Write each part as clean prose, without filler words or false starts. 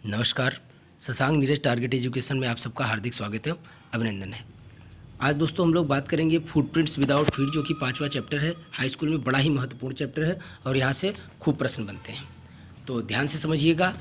नमस्कार। Shashank Neeraj target education में आप सबका हार्दिक स्वागत है, अभिनंदन है। आज दोस्तों हम लोग बात करेंगे फुटप्रिंट्स विदाउट फीट, जो कि 5वां चैप्टर है। हाई स्कूल में बड़ा ही महत्वपूर्ण चैप्टर है और यहाँ से खूब प्रश्न बनते हैं, तो ध्यान से समझिएगा।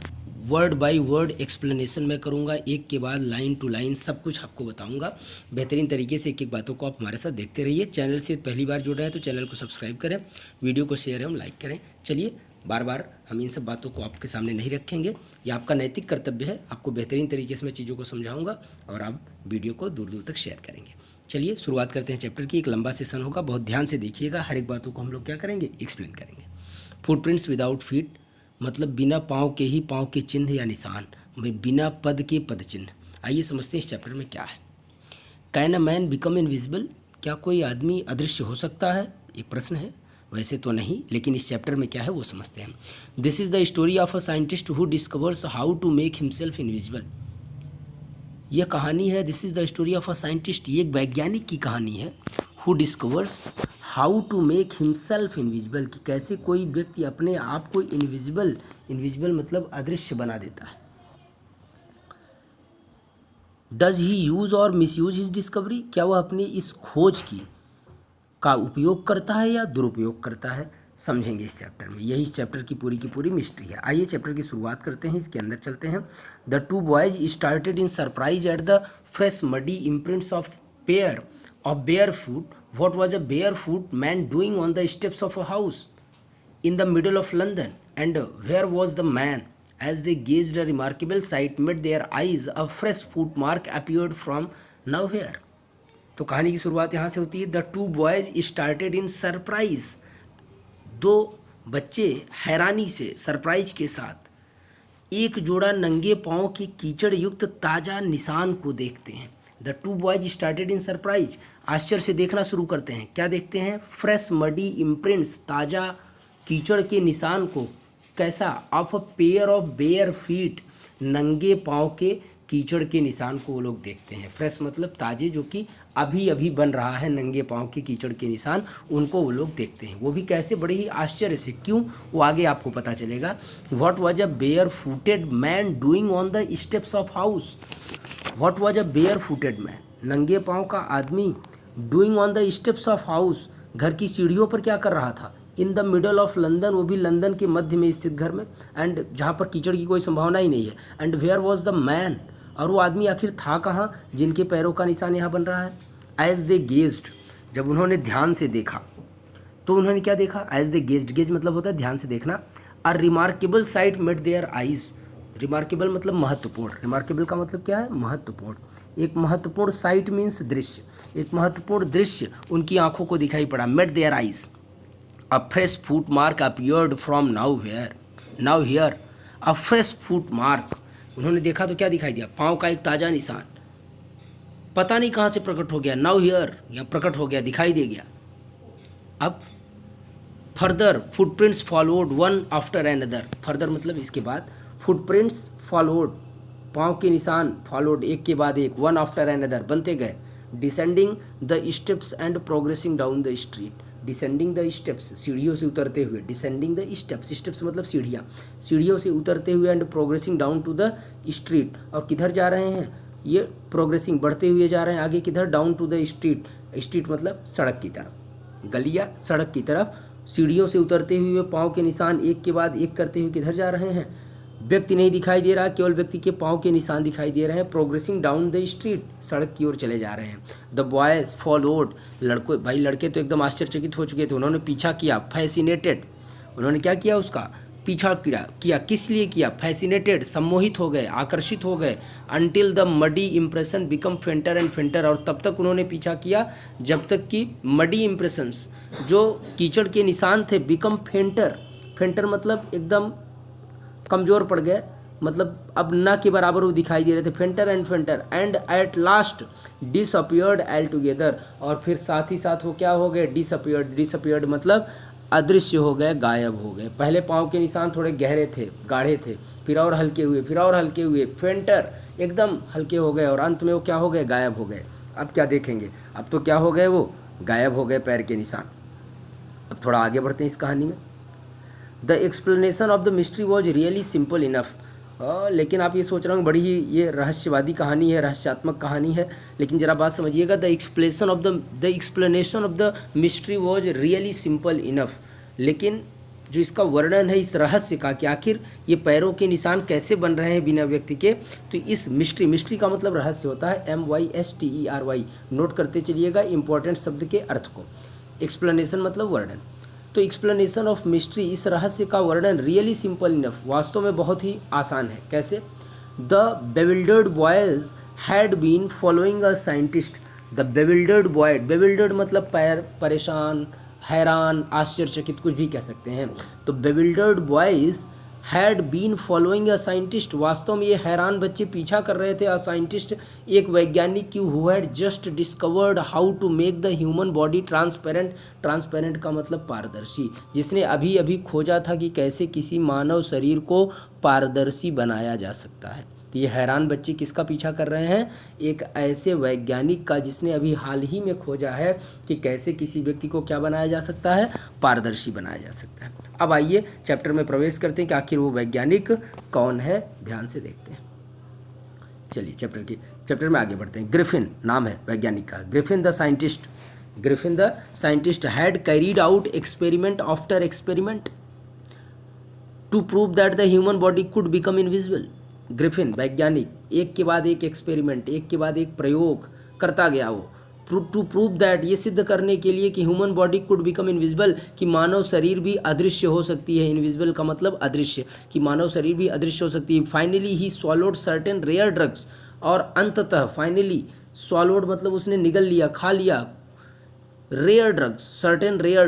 वर्ड बाय वर्ड एक्सप्लेनेशन मैं करूँगा, एक के बाद लाइन टू लाइन सब कुछ आपको बताऊँगा। बेहतरीन तरीके से एक एक बातों को आप हमारे साथ देखते रहिए। चैनल से पहली बार जुड़ रहे हैं तो चैनल को सब्सक्राइब करें, वीडियो को शेयर एवं लाइक करें। चलिए, बार बार हम इन सब बातों को आपके सामने नहीं रखेंगे, यह आपका नैतिक कर्तव्य है। आपको बेहतरीन तरीके से मैं चीज़ों को समझाऊंगा और आप वीडियो को दूर दूर तक शेयर करेंगे। चलिए शुरुआत करते हैं चैप्टर की। एक लंबा सेशन होगा, बहुत ध्यान से देखिएगा। हर एक बातों को हम लोग क्या करेंगे, एक्सप्लेन करेंगे। फुटप्रिंट्स विदाउट फीट मतलब बिना पाँव के ही पाँव के चिन्ह या निशान, बिना पद के पद चिन्ह। आइए समझते हैं इस चैप्टर में क्या है। Can a man become invisible, क्या कोई आदमी अदृश्य हो सकता है, एक प्रश्न है। वैसे तो नहीं, लेकिन इस चैप्टर में क्या है वो समझते हैं। This is the story of a scientist who discovers how to make himself invisible. यह कहानी है, this is the story of a scientist, ये एक वैज्ञानिक की कहानी है। Who discovers how to make himself invisible, कि कैसे कोई व्यक्ति अपने आप को इनविजिबल, इनविजिबल मतलब अदृश्य बना देता है। डज ही यूज़ और मिस यूज हिज डिस्कवरी, क्या वह अपनी इस खोज की का उपयोग करता है या दुरुपयोग करता है, समझेंगे इस चैप्टर में। यही इस चैप्टर की पूरी मिस्ट्री है। आइए चैप्टर की शुरुआत करते हैं, इसके अंदर चलते हैं। The two boys started in surprise at the fresh muddy imprints of pair of bare foot. What was a bare foot man doing on the steps of a house in the middle of London, and where was the man? As they gazed, a remarkable sight met their eyes. A fresh footmark appeared from nowhere. तो कहानी की शुरुआत यहाँ से होती है। The two boys started in surprise, दो बच्चे हैरानी से, सरप्राइज के साथ एक जोड़ा नंगे पाँव के कीचड़ युक्त ताज़ा निशान को देखते हैं। The two boys started in surprise, आश्चर्य से देखना शुरू करते हैं। क्या देखते हैं? फ्रेश मडी इम्प्रिंट्स, ताज़ा कीचड़ के निशान को। कैसा? Of a pair of bare feet, नंगे पाँव के कीचड़ के निशान को वो लोग देखते हैं। फ्रेश मतलब ताज़े, जो कि अभी अभी बन रहा है, नंगे पाँव के कीचड़ के निशान, उनको वो लोग देखते हैं। वो भी कैसे? बड़े ही आश्चर्य से। क्यों? वो आगे आपको पता चलेगा। What was a bare footed man doing on the steps of house. What was a bare footed man, नंगे पाँव का आदमी, doing on the steps of house, घर की सीढ़ियों पर क्या कर रहा था? In the middle of London, वो भी लंदन के मध्य में स्थित घर में, एंड जहाँ पर कीचड़ की कोई संभावना ही नहीं है। And where was the man, और वो आदमी आखिर था कहाँ जिनके पैरों का निशान यहाँ बन रहा है? एज दे गेज्ड, जब उन्होंने ध्यान से देखा, तो उन्होंने क्या देखा? एज दे गेज्ड, गेज मतलब होता है ध्यान से देखना। A remarkable sight met their eyes, remarkable मतलब महत्वपूर्ण, रिमार्केबल का मतलब क्या है? महत्वपूर्ण। एक महत्वपूर्ण साइट मीन्स दृश्य, एक महत्वपूर्ण दृश्य उनकी आंखों को दिखाई पड़ा। Met their eyes, a fresh foot mark appeared from nowhere, a fresh foot mark, उन्होंने देखा तो क्या दिखाई दिया? पाँव का एक ताज़ा निशान, पता नहीं कहाँ से प्रकट हो गया। नाउ हियर, या प्रकट हो गया, दिखाई दे गया। अब further footprints followed one after another, further मतलब इसके बाद, फुटप्रिंट्स फॉलोड, पाँव के निशान, फॉलोड एक के बाद एक, वन आफ्टर एनदर बनते गए। Descending the steps and progressing down the street, descending the steps, सीढ़ियों से उतरते हुए, डिसेंडिंग द स्टेप्स, स्टेप्स मतलब सीढ़ियाँ, सीढ़ियों से उतरते हुए, and progressing down to the street, और किधर जा रहे हैं? ये प्रोग्रेसिंग, बढ़ते हुए जा रहे हैं आगे, किधर? Down to the street, street मतलब सड़क की तरफ, गलिया सड़क की तरफ। सीढ़ियों से उतरते हुए पाँव के निशान एक के बाद एक करते हुए किधर जा रहे हैं? व्यक्ति नहीं दिखाई दे रहा, केवल व्यक्ति के पाँव के निशान दिखाई दे रहे हैं। प्रोग्रेसिंग डाउन द स्ट्रीट, सड़क की ओर चले जा रहे हैं। द बॉयज फॉलोड, लड़कों, भाई लड़के तो एकदम आश्चर्यचकित हो चुके थे, उन्होंने पीछा किया। फैसिनेटेड, उन्होंने क्या किया? उसका पीछा किया। किस लिए किया? फैसिनेटेड, सम्मोहित हो गए, आकर्षित हो गए। Until the muddy impression become फेंटर and फेंटर, और तब तक उन्होंने पीछा किया जब तक कि मडी इम्प्रेशंस, जो कीचड़ के निशान थे, बिकम फेंटर, फेंटर मतलब एकदम कमज़ोर पड़ गए, मतलब अब ना के बराबर वो दिखाई दे रहे थे। फेंटर and at last disappeared L together, और फिर साथ ही साथ वो क्या हो गए? डिसअपियर्ड मतलब अदृश्य हो गए, गायब हो गए। पहले पाँव के निशान थोड़े गहरे थे, गाढ़े थे, फिर और हल्के हुए, फिर और हल्के हुए, फेंटर एकदम हल्के हो गए, और अंत में वो क्या हो गए? गायब हो गए। अब क्या देखेंगे? अब तो क्या हो गए? वो गायब हो गए पैर के निशान। अब थोड़ा आगे बढ़ते हैं इस कहानी में। The explanation of the mystery was really simple enough, लेकिन आप ये सोच रहे हो बड़ी ही ये रहस्यवादी कहानी है, रहस्यात्मक कहानी है, लेकिन ज़रा बात समझिएगा। The explanation of the mystery was really simple enough. लेकिन जो इसका वर्णन है इस रहस्य का कि आखिर ये पैरों के निशान कैसे बन रहे हैं बिना व्यक्ति के, तो इस मिस्ट्री का मतलब रहस्य होता है, MYSTERY, नोट करते चलिएगा इंपॉर्टेंट शब्द के अर्थ को। एक्सप्लेनेशन मतलब वर्णन, तो एक्सप्लेनेशन ऑफ मिस्ट्री, इस रहस्य का वर्णन रियली सिंपल इनफ, वास्तव में बहुत ही आसान है। कैसे? The bewildered boys had been following a scientist. The bewildered boy, bewildered मतलब परेशान, हैरान, आश्चर्यचकित, कुछ भी कह सकते हैं। तो bewildered boys had been following a scientist, वास्तव में ये हैरान बच्चे पीछा कर रहे थे अ साइंटिस्ट, एक वैज्ञानिक की, who had just discovered how to make the human body transparent. Transparent का मतलब पारदर्शी, जिसने अभी अभी खोजा था कि कैसे किसी मानव शरीर को पारदर्शी बनाया जा सकता है। तो ये हैरान बच्चे किसका पीछा कर रहे हैं? एक ऐसे वैज्ञानिक का जिसने अभी हाल ही में खोजा है कि कैसे किसी व्यक्ति को क्या बनाया जा सकता है? पारदर्शी बनाया जा सकता है। अब आइए चैप्टर में प्रवेश करते हैं कि आखिर वो वैज्ञानिक कौन है, ध्यान से देखते हैं। चलिए चैप्टर में आगे बढ़ते हैं। ग्रिफिन नाम है वैज्ञानिक का। Griffin the scientist had carried out experiment after experiment to prove that the human body could become invisible. Griffin वैज्ञानिक एक के बाद एक एक्सपेरिमेंट, एक के बाद एक प्रयोग करता गया, वो टू प्रूव दैट, ये सिद्ध करने के लिए कि human body could become invisible, कि मानव शरीर भी अदृश्य हो सकती है। इनविजिबल का मतलब अदृश्य, कि मानव शरीर भी अदृश्य हो सकती है। Finally he swallowed certain rare drugs, और अंततः फाइनली स्वॉलोड मतलब उसने निगल लिया, खा लिया, rare drugs, certain rare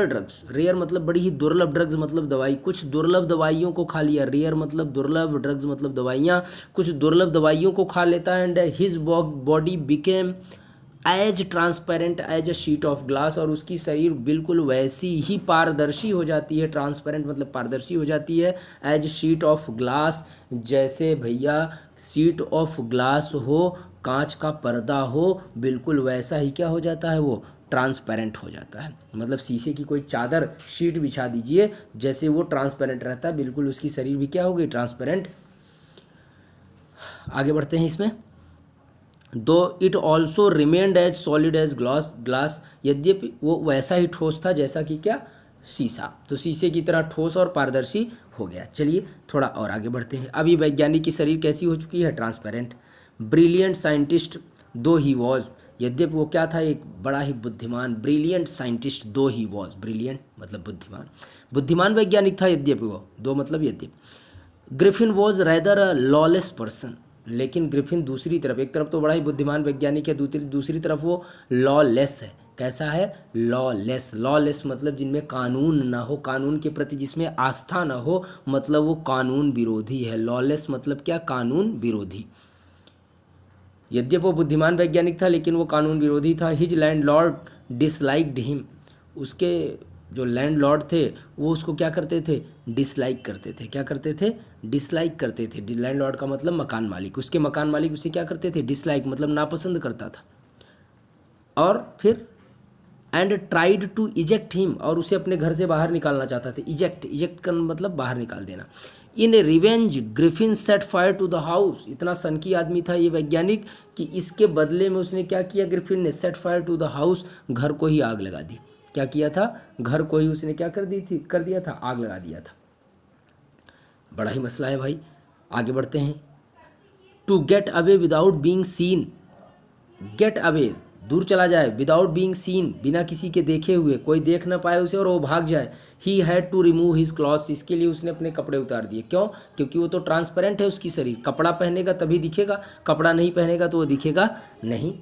drugs, rare मतलब बड़ी ही दुर्लभ, ड्रग्स मतलब दवाई, कुछ दुर्लभ दवाइयों को खा लिया। रेयर मतलब दुर्लभ, ड्रग्स मतलब दवाइयाँ, कुछ दुर्लभ दवाइयों को खा लेता है। And his body became as transparent as a sheet of glass, और उसकी शरीर बिल्कुल वैसी ही पारदर्शी हो जाती है। ट्रांसपेरेंट मतलब पारदर्शी हो जाती है, एज शीट ऑफ ग्लास, जैसे भैया शीट ऑफ ग्लास हो, कांच का पर्दा हो, बिल्कुल वैसा ही क्या हो जाता है? वो ट्रांसपेरेंट हो जाता है। मतलब शीशे की कोई चादर शीट बिछा दीजिए, जैसे वो ट्रांसपेरेंट रहता है, बिल्कुल उसकी शरीर भी क्या हो गई? ट्रांसपेरेंट। आगे बढ़ते हैं इसमें। Though it also remained as solid as glass, यद्यपि वो वैसा ही ठोस था जैसा कि क्या? शीशा। तो शीशे की तरह ठोस और पारदर्शी हो गया। चलिए थोड़ा और आगे बढ़ते हैं। अभी वैज्ञानिक की शरीर कैसी हो चुकी है? ट्रांसपेरेंट। ब्रिलियंट साइंटिस्ट दो ही वॉज, यद्यपि वो क्या था? एक बड़ा ही बुद्धिमान, ब्रिलियंट साइंटिस्ट दो ही वॉज, ब्रिलियंट मतलब बुद्धिमान वैज्ञानिक था, यद्यपि वो, दो मतलब यद्यपि। Griffin was rather a lawless person, लेकिन ग्रिफिन दूसरी तरफ, एक तरफ तो बड़ा ही बुद्धिमान वैज्ञानिक है, दूसरी तरफ वो लॉलेस है। कैसा है? लॉलेस मतलब जिनमें कानून ना हो, कानून के प्रति जिसमें आस्था ना हो, मतलब वो कानून विरोधी है। लॉलेस मतलब क्या? कानून विरोधी। यद्यपि वो बुद्धिमान वैज्ञानिक था लेकिन वो कानून विरोधी था। हिज लैंडलॉर्ड डिसलाइक्ड हिम, उसके जो लैंडलॉर्ड थे वो उसको क्या करते थे? डिसलाइक करते थे। क्या करते थे? डिसलाइक करते थे। लैंडलॉर्ड का मतलब मकान मालिक, उसके मकान मालिक उसे क्या करते थे? डिसलाइक मतलब नापसंद करता था। और फिर and tried to eject him, और उसे अपने घर से बाहर निकालना चाहता था। इजेक्ट का मतलब बाहर निकाल देना। In revenge Griffin set fire to the house, इतना सनकी आदमी था ये वैज्ञानिक कि इसके बदले में उसने क्या किया? ग्रिफिन ने set fire to the house, घर को ही आग लगा दी। क्या किया था? घर को ही उसने क्या कर दिया था? आग लगा दिया था। बड़ा ही मसला है भाई। आगे बढ़ते हैं। To get away without being seen, get away दूर चला जाए, विदाउट बीइंग सीन बिना किसी के देखे हुए, कोई देख ना पाए उसे और वो भाग जाए। He had to remove his clothes, इसके लिए उसने अपने कपड़े उतार दिए। क्यों? क्योंकि वो तो ट्रांसपेरेंट है उसकी शरीर, कपड़ा पहनेगा तभी दिखेगा, कपड़ा नहीं पहनेगा तो वो दिखेगा नहीं।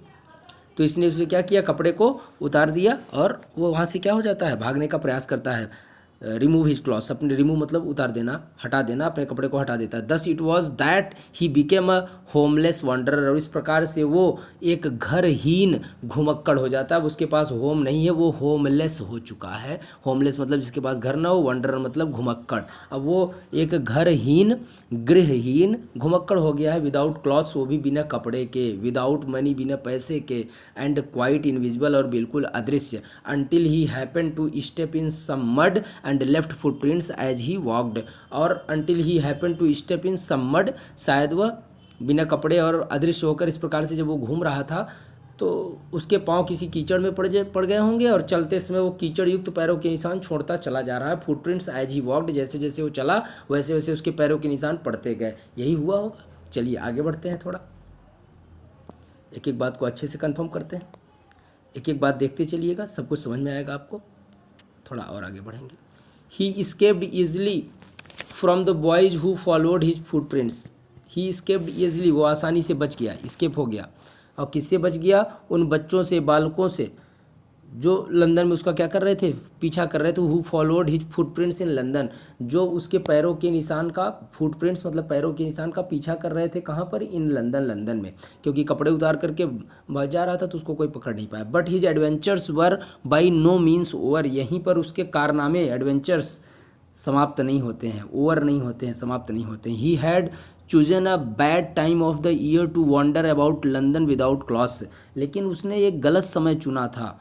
तो इसने उसे क्या किया? कपड़े को उतार दिया और वो वहाँ से क्या हो जाता है? भागने का प्रयास करता है। रिमूव हिज क्लॉथ्स, अपने रिमूव मतलब उतार देना, हटा देना, अपने कपड़े को हटा देता है। Thus it was that he became a homeless wanderer, और इस प्रकार से वो एक घरहीन घुमक्कड़ हो जाता है। अब उसके पास होम नहीं है, वो होमलेस हो चुका है। होमलेस मतलब जिसके पास घर ना हो, वॉन्डरर मतलब घुमक्कड़। अब वो एक घरहीन, गृहहीन घुमक्कड़ हो गया है। विदाउट क्लॉथ्स, वो भी बिना कपड़े के, विदाउट मनी बिना पैसे के, एंड क्वाइट इनविजिबल और बिल्कुल अदृश्य। Until he happen to step in some mud and left footprints as he walked और until he happen to step in some mud, शायद वह बिना कपड़े और अदृश्य होकर इस प्रकार से जब वो घूम रहा था तो उसके पांव किसी कीचड़ में पड़ गए होंगे और चलते समय वो कीचड़ युक्त पैरों के निशान छोड़ता चला जा रहा है। फुटप्रिंट्स एज ही वॉकड, जैसे जैसे वो चला वैसे वैसे उसके पैरों के निशान पड़ते गए। यही हुआ होगा। चलिए आगे बढ़ते हैं, थोड़ा एक एक बात को अच्छे से कंफर्म करते हैं, एक एक बात देखते चलिएगा, सब कुछ समझ में आएगा आपको। थोड़ा और आगे बढ़ेंगे। He escaped easily from the boys who followed his footprints. He escaped easily, वो आसानी से बच गया, इस्केप हो गया। और किससे बच गया? उन बच्चों से, बालकों से जो लंदन में उसका क्या कर रहे थे, पीछा कर रहे थे। Who followed his footprints in London, जो उसके पैरों के निशान का, फुटप्रिंट्स मतलब पैरों के निशान का पीछा कर रहे थे। कहाँ पर? इन लंदन, लंदन में, क्योंकि कपड़े उतार करके भाग जा रहा था तो उसको कोई पकड़ नहीं पाया। But his adventures were by no means over, यहीं पर उसके कारनामे, एडवेंचर्स समाप्त नहीं होते हैं, ओवर नहीं होते हैं, समाप्त नहीं होते हैं। He had chosen a bad time of the year to wander about London without clothes, लेकिन उसने एक गलत समय चुना था।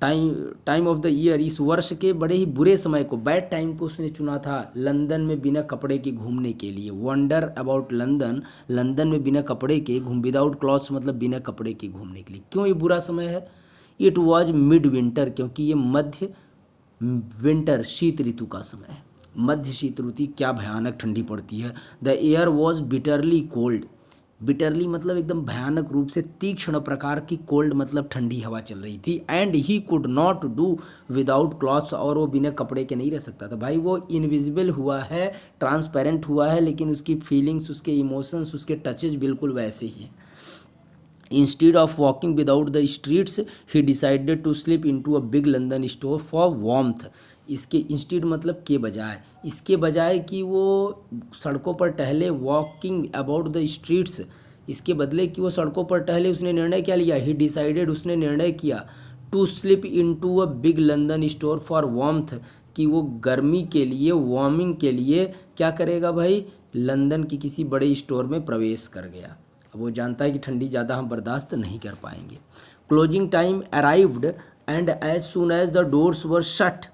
टाइम ऑफ द ईयर, इस वर्ष के बड़े ही बुरे समय को, बैड टाइम को उसने चुना था लंदन में बिना कपड़े के घूमने के लिए। वॉन्डर अबाउट लंदन, लंदन में बिना कपड़े के घूम, विदाउट क्लॉथ्स मतलब बिना कपड़े के घूमने के लिए। क्यों ये बुरा समय है? इट वॉज मिड विंटर, क्योंकि ये मध्य विंटर, शीत ऋतु का समय है। मध्य शीत ऋतु, क्या भयानक ठंडी पड़ती है। The air was bitterly cold, bitterly मतलब एकदम भयानक रूप से तीक्ष्ण प्रकार की, कोल्ड मतलब ठंडी हवा चल रही थी। And he could not do without clothes, और वो बिना कपड़े के नहीं रह सकता था। भाई वो इनविजिबल हुआ है, ट्रांसपेरेंट हुआ है, लेकिन उसकी फीलिंग्स, उसके इमोशंस, उसके टचेज बिल्कुल वैसे ही हैं। Instead of walking without the streets, he decided to slip into a big London store for warmth. इसके इंस्टीड मतलब के बजाय, इसके बजाय कि वो सड़कों पर टहले, वॉकिंग अबाउट द स्ट्रीट्स, इसके बदले कि वो सड़कों पर टहले, उसने निर्णय क्या लिया? ही डिसाइडेड, उसने निर्णय किया, to slip into a big London store for warmth, कि वो गर्मी के लिए, वार्मिंग के लिए क्या करेगा भाई? लंदन की किसी बड़े स्टोर में प्रवेश कर गया। अब वो जानता है कि ठंडी ज़्यादा हम बर्दाश्त नहीं कर पाएंगे। Closing time arrived and as soon as the doors were shut,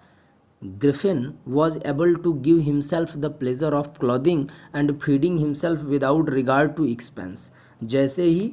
Griffin was able to give himself the pleasure of clothing and feeding himself without regard to expense. जैसे ही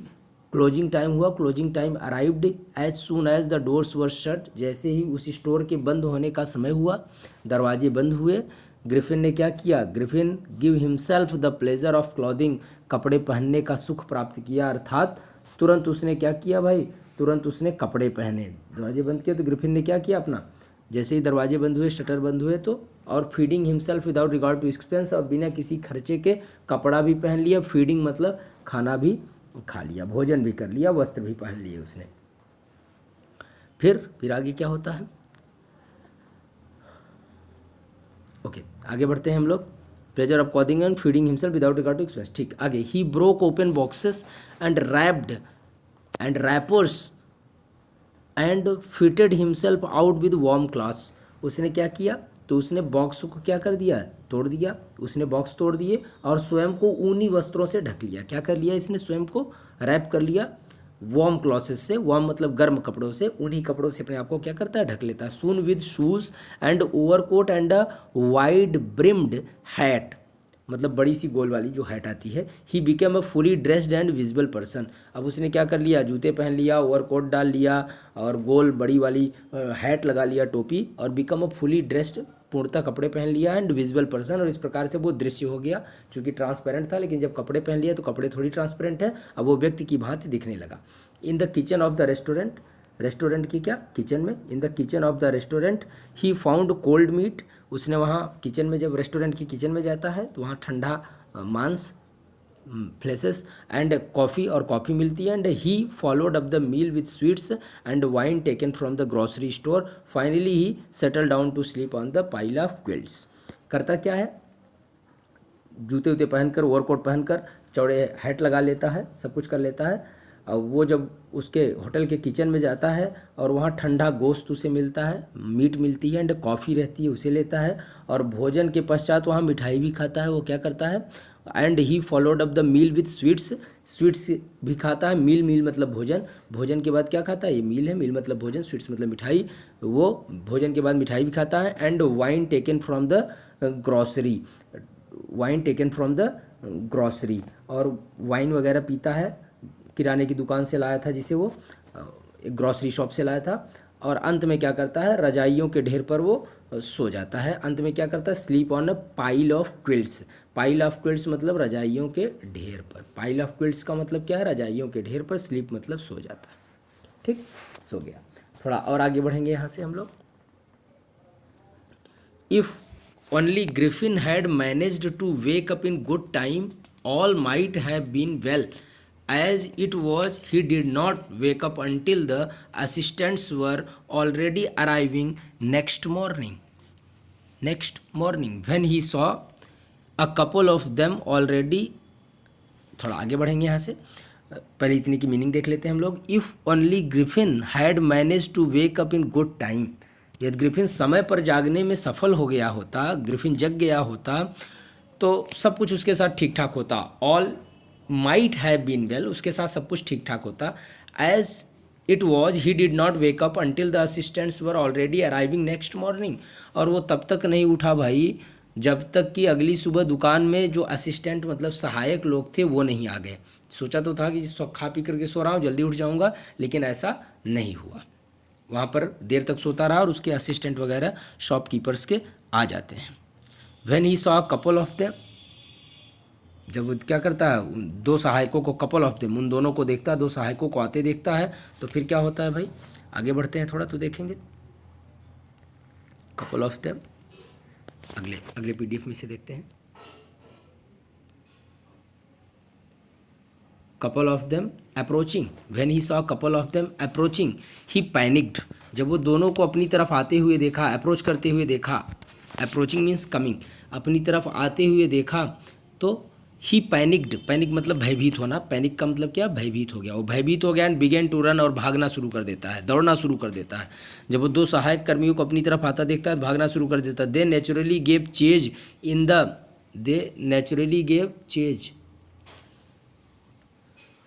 क्लोजिंग टाइम हुआ, closing time arrived as soon as the doors were shut, जैसे ही उस store के बंद होने का समय हुआ, दरवाजे बंद हुए, ग्रिफिन ने क्या किया? Griffin give himself the pleasure of clothing, कपड़े पहनने का सुख प्राप्त किया, अर्थात तुरंत उसने क्या किया भाई? तुरंत उसने कपड़े पहने। दरवाजे बंद किए तो ग्रिफिन ने क्या किया अपना? जैसे ही दरवाजे बंद हुए, शटर बंद हुए तो, और feeding himself without regard to expense, और बिना किसी खर्चे के कपड़ा भी पहन लिया। फीडिंग मतलब खाना भी खा लिया, भोजन भी कर लिया, वस्त्र भी पहन लिए उसने। फिर आगे क्या होता है? ओके, आगे बढ़ते हैं हम लोग। Pleasure of clothing and feeding himself without regard to expense, ठीक। आगे, he broke open boxes and wrapped and wrappers and fitted himself out with warm clothes. उसने क्या किया? तो उसने बॉक्स को क्या कर दिया? तोड़ दिया। उसने बॉक्स तोड़ दिए और स्वयं को ऊनी वस्त्रों से ढक लिया। क्या कर लिया इसने? स्वयं को रैप कर लिया वार्म क्लॉथ्स से, वार्म मतलब गर्म कपड़ों से, उन्हीं कपड़ों से अपने आप को क्या करता है? ढक लेता है। Soon with shoes and overcoat and a wide brimmed hat, मतलब बड़ी सी गोल वाली जो हैट आती है। He became a fully dressed and visible person, अब उसने क्या कर लिया? जूते पहन लिया, ओवरकोट डाल लिया और गोल बड़ी वाली हैट लगा लिया, टोपी, और बिकम अ फुली ड्रेस्ड, पूर्णतः कपड़े पहन लिया, एंड विजिबल पर्सन, और इस प्रकार से वो दृश्य हो गया। चूँकि ट्रांसपेरेंट था, लेकिन जब कपड़े पहन लिया तो कपड़े थोड़ी ट्रांसपेरेंट है, अब वो व्यक्ति की भांति दिखने लगा। In the kitchen of the restaurant, restaurant की क्या? किचन में। In the kitchen of the restaurant he found cold meat, उसने वहाँ किचन में, जब रेस्टोरेंट की किचन में जाता है तो वहाँ ठंडा मांस, फ्लेसेस एंड कॉफ़ी, और कॉफ़ी मिलती है। And he followed up the meal with sweets and wine taken from the grocery store. Finally he settle down to sleep on the pile of quilts. करता क्या है? जूते उते पहनकर, ओवरकोट पहनकर, चौड़े हैट लगा लेता है, सब कुछ कर लेता है। और वो जब उसके होटल के किचन में जाता है और वहाँ ठंडा गोश्त उसे मिलता है, मीट मिलती है, एंड कॉफ़ी रहती है, उसे लेता है, और भोजन के पश्चात वहाँ मिठाई भी खाता है। वो क्या करता है? And he followed up the meal with sweets, sweets भी खाता है, मील, मील मतलब भोजन, भोजन के बाद क्या खाता है, ये मील है, मील मतलब भोजन, स्वीट्स मतलब मिठाई, वो भोजन के बाद मिठाई भी खाता है। And wine taken from the grocery, wine taken from the grocery, और वाइन वगैरह पीता है, किराने की दुकान से लाया था जिसे वो एक ग्रॉसरी शॉप से लाया था। और अंत में क्या करता है, रजाइयों के ढेर पर वो सो जाता है। अंत में क्या करता है, sleep on a pile of quilts, pile of quilts मतलब रजाइयों के ढेर पर, पाइल ऑफ क्विल्ट्स का मतलब क्या है, रजाइयों के ढेर पर, स्लीप मतलब सो जाता है। ठीक, सो गया। थोड़ा और आगे बढ़ेंगे यहाँ से हम लोग। If only Griffin had managed to wake up in good time all might have been well. As it was, he did not wake up until the assistants were already arriving next morning. Next morning, when he saw a couple of them already, थोड़ा आगे बढ़ेंगे यहाँ से, पहले इतने की meaning देख लेते हैं हम लोग। If only Griffin had manage to wake up in good time, यदि ग्रिफिन समय पर जागने में सफल हो गया होता, ग्रिफिन जग गया होता तो सब कुछ उसके साथ ठीक ठाक होता। All might have been well, उसके साथ सब कुछ ठीक ठाक होता। As it was he did not wake up until the assistants were already arriving next morning, और वो तब तक नहीं उठा भाई जब तक कि अगली सुबह दुकान में जो असिस्टेंट मतलब सहायक लोग थे वो नहीं आ गए। सोचा तो था कि खा पी करके सो रहा हूँ, जल्दी उठ जाऊँगा, लेकिन ऐसा नहीं हुआ। वहाँ पर देर तक सोता रहा और उसके असिस्टेंट वगैरह शॉपकीपर्स के आ जाते हैं। When he saw a couple of them, जब वो क्या करता है, उन दो सहायकों को, couple of them, उन दोनों को देखता है, दो सहायकों को आते देखता है, तो फिर क्या होता है भाई, आगे बढ़ते हैं थोड़ा तो देखेंगे। couple of them अगले PDF में से देखते हैं। couple of them approaching, when he saw couple of them approaching, he panicked, जब वो दोनों को अपनी तरफ आते हुए देखा, अप्रोच करते हुए देखा, अप्रोचिंग मीन्स कमिंग, अपनी तरफ आते हुए देखा, तो ही पैनिक्ड, पैनिक मतलब भयभीत होना, पैनिक का मतलब क्या, भयभीत हो गया, वो भयभीत हो गया एंड बिगेन टू रन, और भागना शुरू कर देता है, दौड़ना शुरू कर देता है। जब वो दो सहायक कर्मियों को अपनी तरफ आता देखता है तो भागना शुरू कर देता है। They naturally gave chase in the, they naturally gave chase,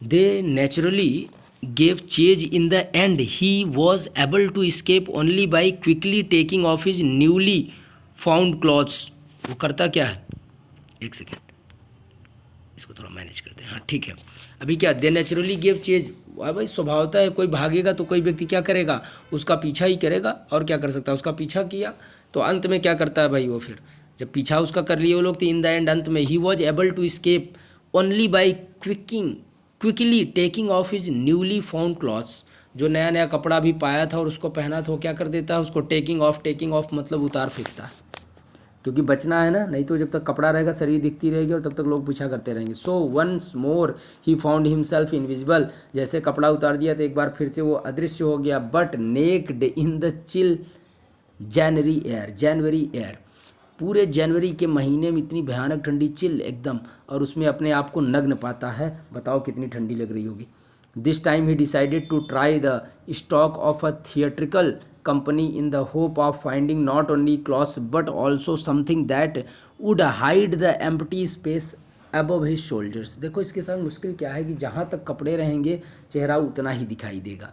they naturally gave chase in the end. He was able to escape only by quickly taking off his newly found clothes. वो करता क्या है, एक second इसको थोड़ा manage करते हैं, हाँ ठीक है। अभी क्या, दे नेचुरली गिव चेज, भाई स्वभावता है, कोई भागेगा तो कोई व्यक्ति क्या करेगा, उसका पीछा ही करेगा, और क्या कर सकता है, उसका पीछा किया तो अंत में क्या करता है भाई, वो फिर जब पीछा उसका कर लिए वो लोग तो इन द एंड अंत में he was able to escape only by quickly taking off his newly found clothes, जो नया नया कपड़ा भी पाया था और उसको पहना था, वो क्या कर देता है, उसको टेकिंग ऑफ मतलब उतार फेंकता है, क्योंकि बचना है ना, नहीं तो जब तक कपड़ा रहेगा शरीर दिखती रहेगी और तब तक लोग पीछा करते रहेंगे। So once more he found himself invisible, जैसे कपड़ा उतार दिया तो एक बार फिर से वो अदृश्य हो गया। But naked in the chill January air, पूरे जनवरी के महीने में इतनी भयानक ठंडी, चिल एकदम, और उसमें अपने आप को नग्न पाता है, बताओ कितनी ठंडी लग रही होगी। This time he decided to try the stock of a theatrical company in the hope of finding not only clothes but also something that would hide the empty space above his shoulders। देखो इसके साथ मुश्किल क्या है कि जहाँ तक कपड़े रहेंगे चेहरा उतना ही दिखाई देगा।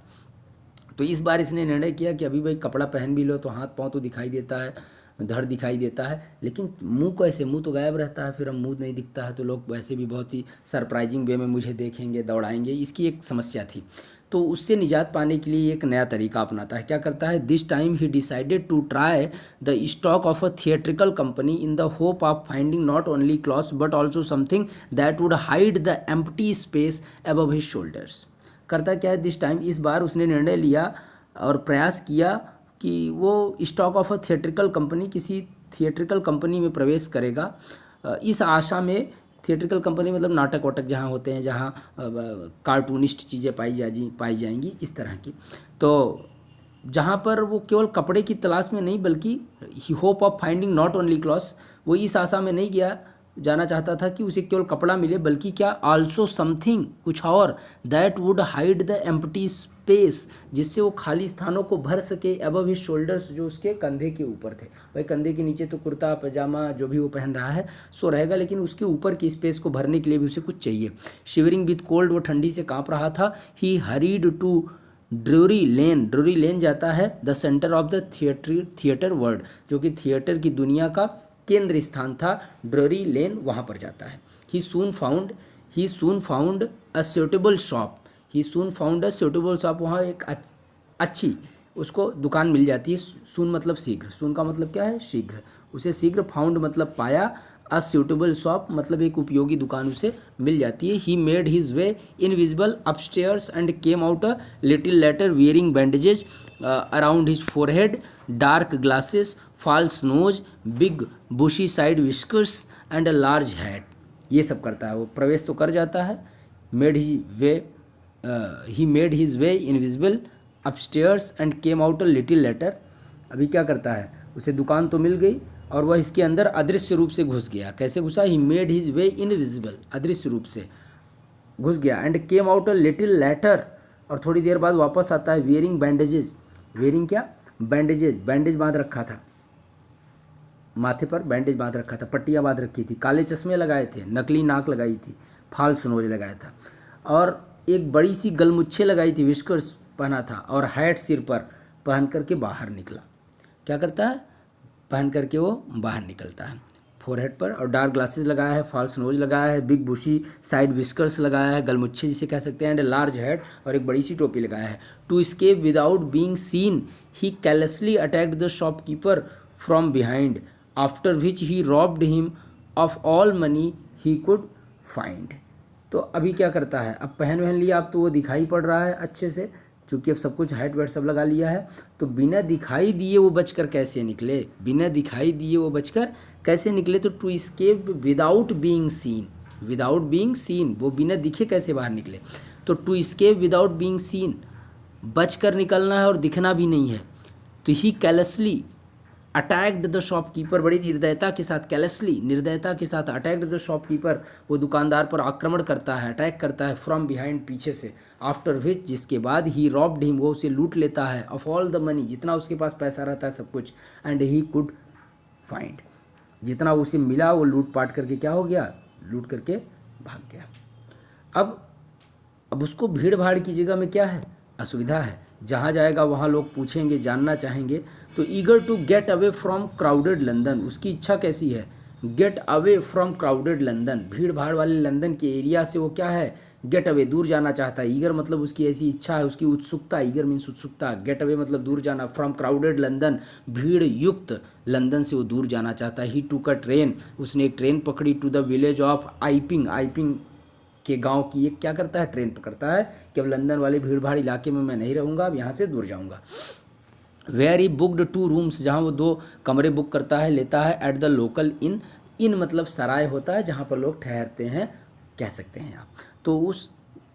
तो इस बार इसने निर्णय किया कि अभी भाई कपड़ा पहन भी लो तो हाथ पाँव तो दिखाई देता है, धड़ दिखाई देता है, लेकिन मुंह कैसे, मुंह तो गायब रहता है, फिर अब मुंह नहीं दिखता है तो लोग वैसे भी बहुत ही सरप्राइजिंग वे में मुझे देखेंगे, दौड़ाएंगे, इसकी एक समस्या थी। तो उससे निजात पाने के लिए एक नया तरीका अपनाता है। क्या करता है, this time he decided to try the stock of a theatrical company in the hope of finding not only clothes but also something that would hide the empty space above his shoulders. करता क्या है, this time, इस बार उसने निर्णय लिया और प्रयास किया कि वो stock of a theatrical company, किसी थिएट्रिकल कंपनी में प्रवेश करेगा, इस आशा में, थिएट्रिकल कंपनी मतलब नाटक वाटक जहाँ होते हैं, जहाँ कार्टूनिस्ट चीज़ें पाई जाएंगी इस तरह की, तो जहाँ पर वो केवल कपड़े की तलाश में नहीं बल्कि he hope of finding not only clothes, वो इस आशा में नहीं जाना चाहता था कि उसे केवल कपड़ा मिले, बल्कि क्या, आल्सो समथिंग, कुछ और, that would hide the empty space, जिससे वो खाली स्थानों को भर सके, अबव हिज शोल्डर्स, जो उसके कंधे के ऊपर थे। भाई कंधे के नीचे तो कुर्ता पजामा जो भी वो पहन रहा है सो रहेगा, लेकिन उसके ऊपर की स्पेस को भरने के लिए भी उसे कुछ चाहिए। शिवरिंग विथ कोल्ड, वो ठंडी से काँप रहा था। He hurried to Drury Lane, Drury Lane जाता है the centre of the theatre world, जो कि थिएटर की दुनिया का केंद्र स्थान था, ड्रूरी लेन वहाँ पर जाता है। He soon found a suitable shop, he soon found a suitable shop, वहाँ एक अच्छी उसको दुकान मिल जाती है। सून मतलब शीघ्र, सून का मतलब क्या है, शीघ्र, उसे शीघ्र, फाउंड मतलब पाया, अ सुटेबल शॉप मतलब एक उपयोगी दुकान उसे मिल जाती है। He made his way invisible upstairs and came out a little later wearing bandages around his forehead, dark glasses, false nose, big bushy side whiskers and a large hat. ये सब करता है वो, प्रवेश तो कर जाता है। He made his way invisible upstairs and came out a little letter. अभी क्या करता है, उसे दुकान तो मिल गई और वह इसके अंदर अदृश्य रूप से घुस गया। कैसे घुसा, ही मेड हिज वे इनविजिबल, अदृश्य रूप से घुस गया, and came out a little letter, और थोड़ी देर बाद वापस आता है, वियरिंग बैंडेजेज, वियरिंग क्या, बैंडेजेज, बैंडेज बांध रखा था, माथे पर बैंडेज बांध रखा था, पट्टियाँ बांध रखी थी, काले चश्मे लगाए थे, नकली नाक लगाई थी, फाल्स नोज लगाया था, और एक बड़ी सी गलमुच्छे लगाई थी, विस्कर्स पहना था, और हैट सिर पर पहन करके बाहर निकला। क्या करता है, पहन करके वो बाहर निकलता है फोरहेड पर, और डार्क ग्लासेस लगाया है, फॉल्स नोज लगाया है, बिग बुशी साइड विस्कर्स लगाया है, गलमुच्छे जिसे कह सकते हैं, एंड लार्ज हेड, और एक बड़ी सी टोपी लगाया है। To escape without being seen he callously attacked the shopkeeper from behind, after which he robbed him of all money he could find. तो अभी क्या करता है, अब पहन लिया, अब तो वो दिखाई पड़ रहा है अच्छे से, चूँकि अब सब कुछ हाइट वेट सब लगा लिया है, तो बिना दिखाई दिए वो बचकर कैसे निकले, बिना दिखाई दिए वो बचकर कैसे निकले, तो to escape without being seen, without being seen, वो बिना दिखे कैसे बाहर निकले, तो to escape without being seen, बचकर निकलना है और दिखना भी नहीं है, तो he callously attacked the shopkeeper, बड़ी निर्दयता के साथ, कैलसली निर्दयता के साथ, अटैक्ड द शॉपकीपर, वो दुकानदार पर आक्रमण करता है, अटैक करता है, फ्रॉम बिहाइंड, पीछे से, आफ्टर विच, जिसके बाद, ही रॉब्ड हिम, वो उसे लूट लेता है, ऑफ ऑल द मनी, जितना उसके पास पैसा रहता है सब कुछ, एंड ही कुड फाइंड, जितना उसे मिला वो लूट पाट करके क्या हो गया, लूट करके भाग गया। अब उसको भीड़ भाड़ की जगह में क्या है, असुविधा है, जहाँ जाएगा वहाँ लोग पूछेंगे, जानना चाहेंगे, तो eager to get away from crowded London, उसकी इच्छा कैसी है, get away from crowded London, भीड़ भाड़ वाले लंदन के एरिया से वो क्या है, गेट अवे, दूर जाना चाहता है। ईगर मतलब उसकी ऐसी इच्छा है, उसकी उत्सुकता, ईगर मीन्स उत्सुकता, गेट अवे मतलब दूर जाना, फ्रॉम क्राउडेड लंदन, भीड़ युक्त लंदन से वो दूर जाना चाहता है। ही टूक अ ट्रेन, उसने एक ट्रेन पकड़ी, टू द विलेज ऑफ आइपिंग, आइपिंग के गांव की एक क्या करता है, ट्रेन पकड़ता है कि अब लंदन वाले भीड़ भाड़ इलाके में मैं नहीं रहूँगा, अब यहाँ से दूर जाऊँगा। वेयर ही बुकड 2 रूम्स, जहाँ वो 2 कमरे बुक करता है, लेता है, एट द लोकल इन, इन मतलब सराय होता है जहाँ पर लोग ठहरते हैं, कह सकते हैं आप, तो उस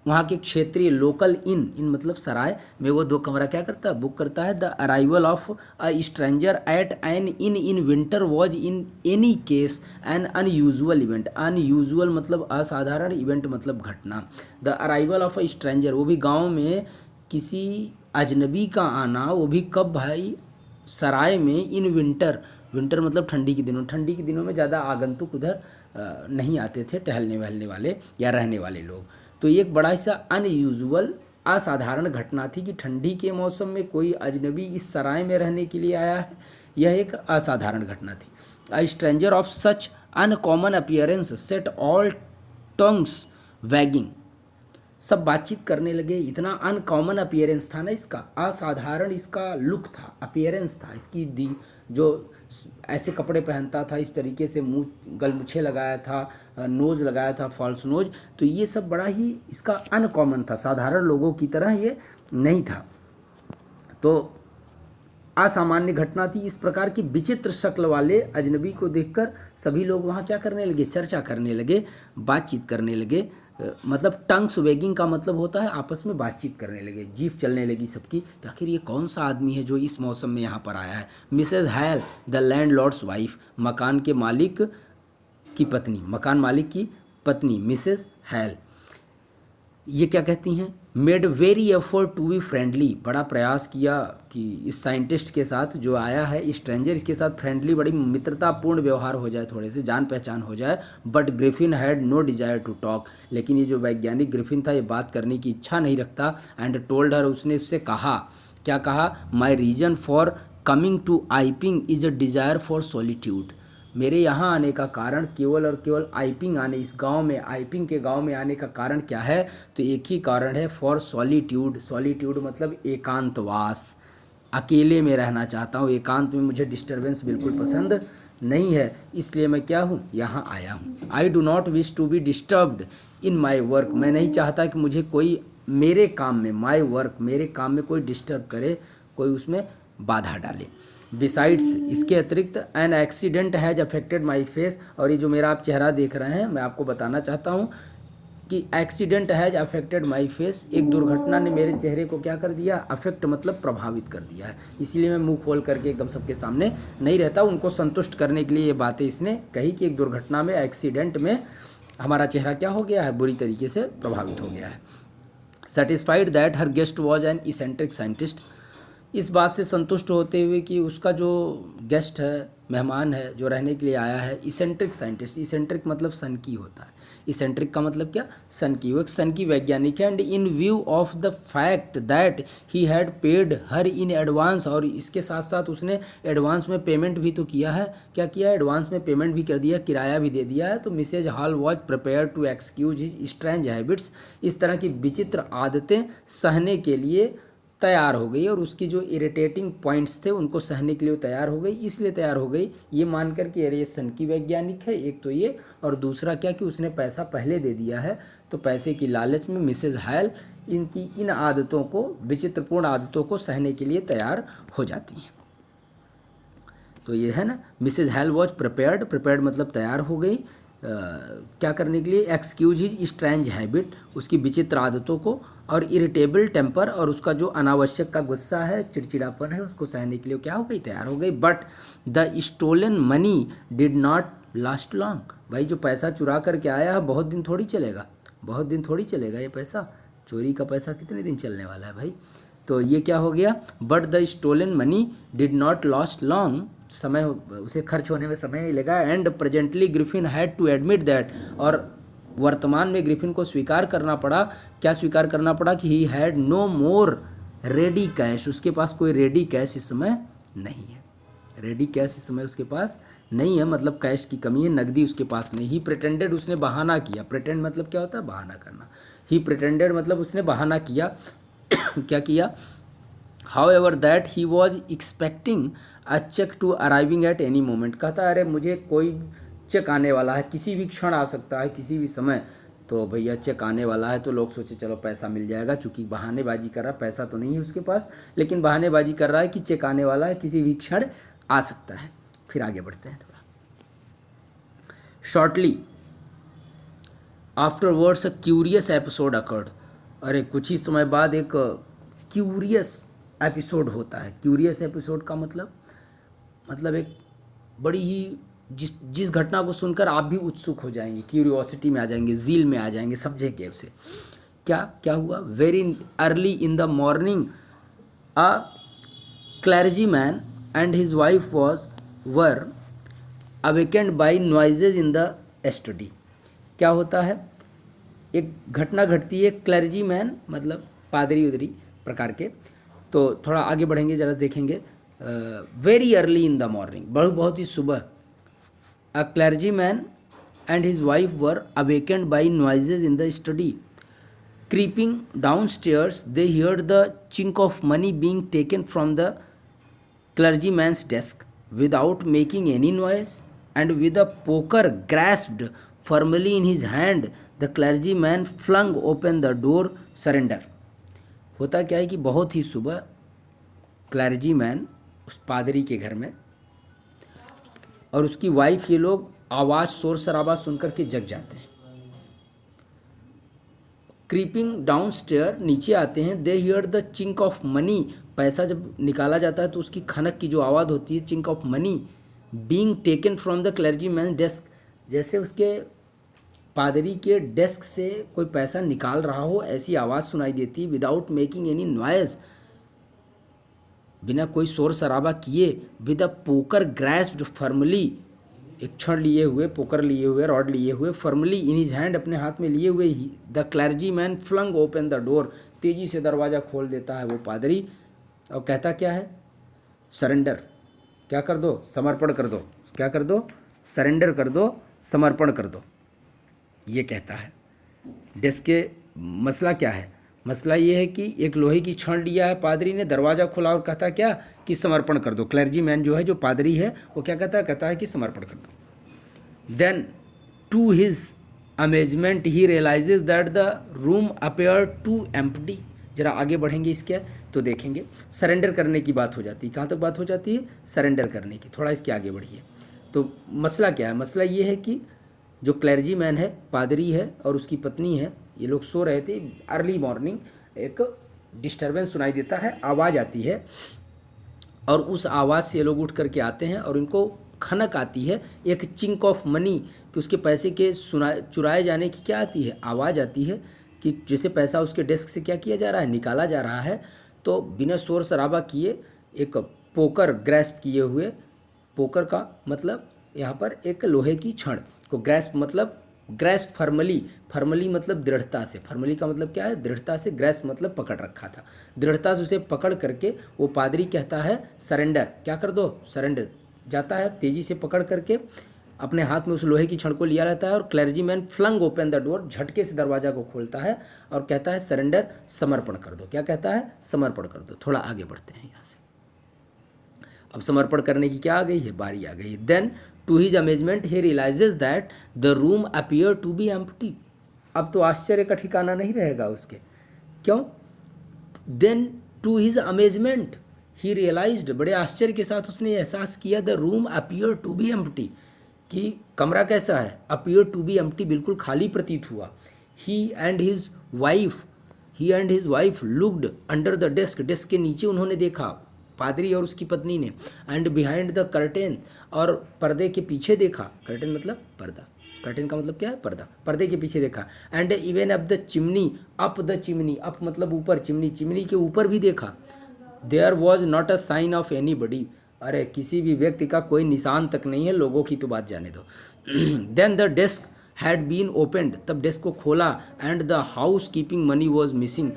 वहाँ के क्षेत्रीय लोकल इन मतलब सराय में वो 2 कमरा क्या करता है, बुक करता है। The arrival of a stranger at an inn winter was in any case an unusual event, unusual मतलब असाधारण, इवेंट मतलब घटना। The arrival of a stranger, वो भी गाँव में किसी अजनबी का आना, वो भी कब भाई, सराय में, इन विंटर, विंटर मतलब ठंडी के दिनों, ठंडी के दिनों में ज़्यादा आगंतुक उधर नहीं आते थे, टहलने वहलने वाले या रहने वाले लोग। तो ये एक बड़ा सा अनयूजुअल, असाधारण घटना थी कि ठंडी के मौसम में कोई अजनबी इस सराय में रहने के लिए आया है, यह एक असाधारण घटना थी। A stranger of such uncommon appearance set all tongues waging, सब बातचीत करने लगे, इतना अनकॉमन अपीयरेंस था ना इसका, असाधारण इसका लुक था, अपीयरेंस था इसकी, जो ऐसे कपड़े पहनता था, इस तरीके से मुँह गलमुछे लगाया था, नोज़ लगाया था, फॉल्स नोज, तो ये सब बड़ा ही इसका अनकॉमन था, साधारण लोगों की तरह ये नहीं था, तो असामान्य घटना थी। इस प्रकार की विचित्र शक्ल वाले अजनबी को देखकर सभी लोग वहाँ क्या करने लगे, चर्चा करने लगे, बातचीत करने लगे, मतलब टंग्स वेगिंग का मतलब होता है आपस में बातचीत करने लगे, जीभ चलने लगी सबकी कि आखिर ये कौन सा आदमी है जो इस मौसम में यहाँ पर आया है। Mrs Hall the landlord's wife, मकान के मालिक की पत्नी, मकान मालिक की पत्नी मिसेज हैल, ये क्या कहती हैं, made very effort to be friendly, बड़ा प्रयास किया कि इस साइंटिस्ट के साथ जो आया है स्ट्रेंजर, इसके साथ फ्रेंडली, बड़ी मित्रतापूर्ण व्यवहार हो जाए, थोड़े से जान पहचान हो जाए। But Griffin had no desire to talk, लेकिन ये जो वैज्ञानिक ग्रिफिन था ये बात करने की इच्छा नहीं रखता। एंड टोल्ड हर, उसने उससे कहा, क्या कहा, my reason for coming to Iping is a desire for solitude, मेरे यहाँ आने का कारण केवल और केवल आइपिंग आने, इस गांव में, आइपिंग के गांव में आने का कारण क्या है, तो एक ही कारण है, फॉर सॉलिट्यूड। सॉलिट्यूड मतलब एकांतवास, अकेले में रहना चाहता हूँ, एकांत में मुझे डिस्टरबेंस बिल्कुल पसंद नहीं है, इसलिए मैं क्या हूँ, यहाँ आया हूँ। I do not wish to be disturbed in my work, मैं नहीं चाहता कि मुझे कोई मेरे काम में, माई वर्क, मेरे काम में कोई डिस्टर्ब करे, कोई उसमें बाधा डाले। बिसाइड्स, इसके अतिरिक्त, an accident has affected my face, और ये जो मेरा आप चेहरा देख रहे हैं, मैं आपको बताना चाहता हूँ कि accident has affected my face, एक दुर्घटना ने मेरे चेहरे को क्या कर दिया, अफेक्ट मतलब प्रभावित कर दिया है, इसीलिए मैं मुंह खोल करके एकदम सबके सामने नहीं रहता। उनको संतुष्ट करने के लिए ये बातें इसने कही कि एक दुर्घटना में, एक्सीडेंट में हमारा चेहरा क्या हो गया है, बुरी तरीके से प्रभावित हो गया है। Satisfied that her guest was an eccentric scientist, इस बात से संतुष्ट होते हुए कि उसका जो गेस्ट है, मेहमान है, जो रहने के लिए आया है, इसेंट्रिक साइंटिस्ट, इसेंट्रिक मतलब सन की होता है, इसेंट्रिक का मतलब क्या, सन की, वो एक सन की वैज्ञानिक है। And in view of the fact that he had paid her in advance, और इसके साथ साथ उसने एडवांस में पेमेंट भी तो किया है, क्या किया, एडवांस में पेमेंट भी कर दिया, किराया भी दे दिया है। तो Mrs Hall was prepare to excuse his strange habits, इस तरह की विचित्र आदतें सहने के लिए तैयार हो गई, और उसकी जो इरिटेटिंग पॉइंट्स थे उनको सहने के लिए वो तैयार हो गई, इसलिए तैयार हो गई ये मानकर कि अरे ये सन की वैज्ञानिक है, एक तो ये, और दूसरा क्या कि उसने पैसा पहले दे दिया है, तो पैसे की लालच में मिसेज हायल इनकी इन आदतों को, विचित्रपूर्ण आदतों को सहने के लिए तैयार हो जाती हैं। तो ये है ना, मिसेज हायल वॉज प्रिपेयर्ड, प्रिपेयर्ड मतलब तैयार हो गई, क्या करने के लिए, एक्सक्यूज हिज स्ट्रेंज हैबिट, उसकी विचित्र आदतों को, और इरिटेबल टेम्पर, और उसका जो अनावश्यक का गुस्सा है, चिड़चिड़ापन है, उसको सहने के लिए क्या हो गई, तैयार हो गई। But the stolen money did not last long, भाई जो पैसा चुरा करके आया है बहुत दिन थोड़ी चलेगा, बहुत दिन थोड़ी चलेगा, ये पैसा, चोरी का पैसा कितने दिन चलने वाला है भाई। तो ये क्या हो गया, but the stolen money did not last long, समय उसे खर्च होने में समय नहीं लगा। And presently Griffin had to admit that, और वर्तमान में ग्रिफिन को स्वीकार करना पड़ा, क्या स्वीकार करना पड़ा, कि he had no more ready cash, उसके पास कोई रेडी कैश इस समय नहीं है, रेडी कैश इस समय उसके पास नहीं है, मतलब कैश की कमी है, नकदी उसके पास नहीं। ही प्रिटेंडेड, उसने बहाना किया, प्रिटेंड मतलब क्या होता है, बहाना करना, ही प्रिटेंडेड मतलब उसने बहाना किया क्या किया, however that he was expecting a cheque to arriving at any moment, कहता अरे मुझे कोई चेक आने वाला है, किसी भी क्षण आ सकता है, किसी भी समय, तो भैया चेक आने वाला है, तो लोग सोचे चलो पैसा मिल जाएगा, चूँकि बहानेबाजी कर रहा है, पैसा तो नहीं है उसके पास, लेकिन बहानेबाजी कर रहा है कि चेक आने वाला है, किसी भी क्षण आ सकता है। फिर आगे बढ़ते हैं थोड़ा। Shortly afterwards a curious episode occurred, अरे कुछ ही समय बाद एक क्यूरियस एपिसोड होता है। क्यूरियस एपिसोड का मतलब एक बड़ी ही, जिस घटना को सुनकर आप भी उत्सुक हो जाएंगे, क्यूरियोसिटी में आ जाएंगे, जील में आ जाएंगे, समझेंगे उसे। क्या हुआ, very early in the morning a clergyman and his wife were awakened by noises in the study. क्या होता है, एक घटना घटती है, क्लर्जी मैन मतलब पादरी उदरी प्रकार के, तो थोड़ा आगे बढ़ेंगे जरा देखेंगे। Very early in the morning, बहुत ही सुबह, a clergyman and his wife were awakened by noises in the study, creeping downstairs they heard the chink of money being taken from the clergyman's desk without making any noise and with a poker grasped firmly in his hand the clergyman flung open the door surrender। होता क्या है कि बहुत ही सुबह clergy man उस पादरी के घर में और उसकी वाइफ, ये लोग आवाज़, शोर शराबा सुनकर के जग जाते हैं। क्रीपिंग डाउन स्टेयर, नीचे आते हैं, they hear the chink of money, पैसा जब निकाला जाता है तो उसकी खनक की जो आवाज़ होती है, chink of money being taken from the clergy man desk, जैसे उसके पादरी के डेस्क से कोई पैसा निकाल रहा हो ऐसी आवाज़ सुनाई देती, विदाउट मेकिंग एनी नॉइज, बिना कोई शोर शराबा किए, विद अ पोकर ग्रैस्प्ड फर्मली, एक छड़ लिए हुए, पोकर लिए हुए, रॉड लिए हुए, फर्मली इन हिज हैंड, अपने हाथ में लिए हुए ही, the clergyman flung open the door, तेजी से दरवाज़ा खोल देता है वो पादरी और कहता क्या है, सरेंडर, क्या कर दो, समर्पण कर दो, क्या कर दो, सरेंडर कर दो, समर्पण कर दो, ये कहता है। डेस्क के मसला क्या है, मसला ये है कि एक लोहे की छड़ लिया है पादरी ने, दरवाज़ा खुला और कहता क्या कि समर्पण कर दो। क्लर्जी मैन जो है, जो पादरी है, वो क्या कहता है कि समर्पण कर दो। Then to his amazement he realises that the room appear to empty. जरा आगे बढ़ेंगे इसके तो देखेंगे सरेंडर करने की बात हो जाती है। कहाँ तक बात हो जाती है, सरेंडर करने की। थोड़ा इसके आगे बढ़िए तो मसला क्या है, मसला ये है कि जो क्लर्जी मैन है, पादरी है और उसकी पत्नी है, ये लोग सो रहे थे। अर्ली मॉर्निंग एक डिस्टर्बेंस सुनाई देता है, आवाज़ आती है और उस आवाज़ से ये लोग उठ करके आते हैं और इनको खनक आती है, एक चिंक ऑफ मनी, कि उसके पैसे के चुराए जाने की क्या आती है, आवाज़ आती है कि जैसे पैसा उसके डेस्क से क्या किया जा रहा है, निकाला जा रहा है। तो बिना शोर शराबा किए एक पोकर ग्रैस्प किए हुए, पोकर का मतलब यहाँ पर एक लोहे की छड़ को, ग्रैस्प मतलब ग्रैस्प फर्मली, फर्मली मतलब दृढ़ता से, फर्मली का मतलब क्या है, दृढ़ता से, ग्रैस्प मतलब पकड़ रखा था, दृढ़ता से उसे पकड़ करके वो पादरी कहता है सरेंडर, क्या कर दो, सरेंडर, जाता है तेज़ी से पकड़ करके अपने हाथ में उस लोहे की छड़ को लिया रहता है और clergyman flung open the door, झटके से दरवाज़ा को खोलता है और कहता है सरेंडर, समर्पण कर दो। क्या कहता है, समर्पण कर दो। थोड़ा आगे बढ़ते हैं यहाँ से। अब समर्पण करने की क्या आ गई है, बारी आ गई। Then to his amazement he realises that the room appear to be empty. अब तो आश्चर्य का ठिकाना नहीं रहेगा उसके, क्यों, then to his amazement he realised, बड़े आश्चर्य के साथ उसने एहसास किया, the room appear to be empty, कि कमरा कैसा है, अपीयर टू बी एम्प्टी, बिल्कुल खाली प्रतीत हुआ। He and his wife looked under the desk, desk के नीचे उन्होंने देखा, पादरी और उसकी पत्नी ने, एंड बिहाइंड द कर्टेन, और पर्दे के पीछे देखा, कर्टेन मतलब पर्दा, कर्टेन का मतलब क्या है, पर्दा, पर्दे के पीछे देखा, and even up the chimney, up the chimney, up मतलब ऊपर, चिमनी, चिमनी के ऊपर भी देखा। There was not a sign of anybody, अरे किसी भी व्यक्ति का कोई निशान तक नहीं है, लोगों की तो बात जाने दो। Then the desk had been opened, तब डेस्क को खोला, and the housekeeping money was missing,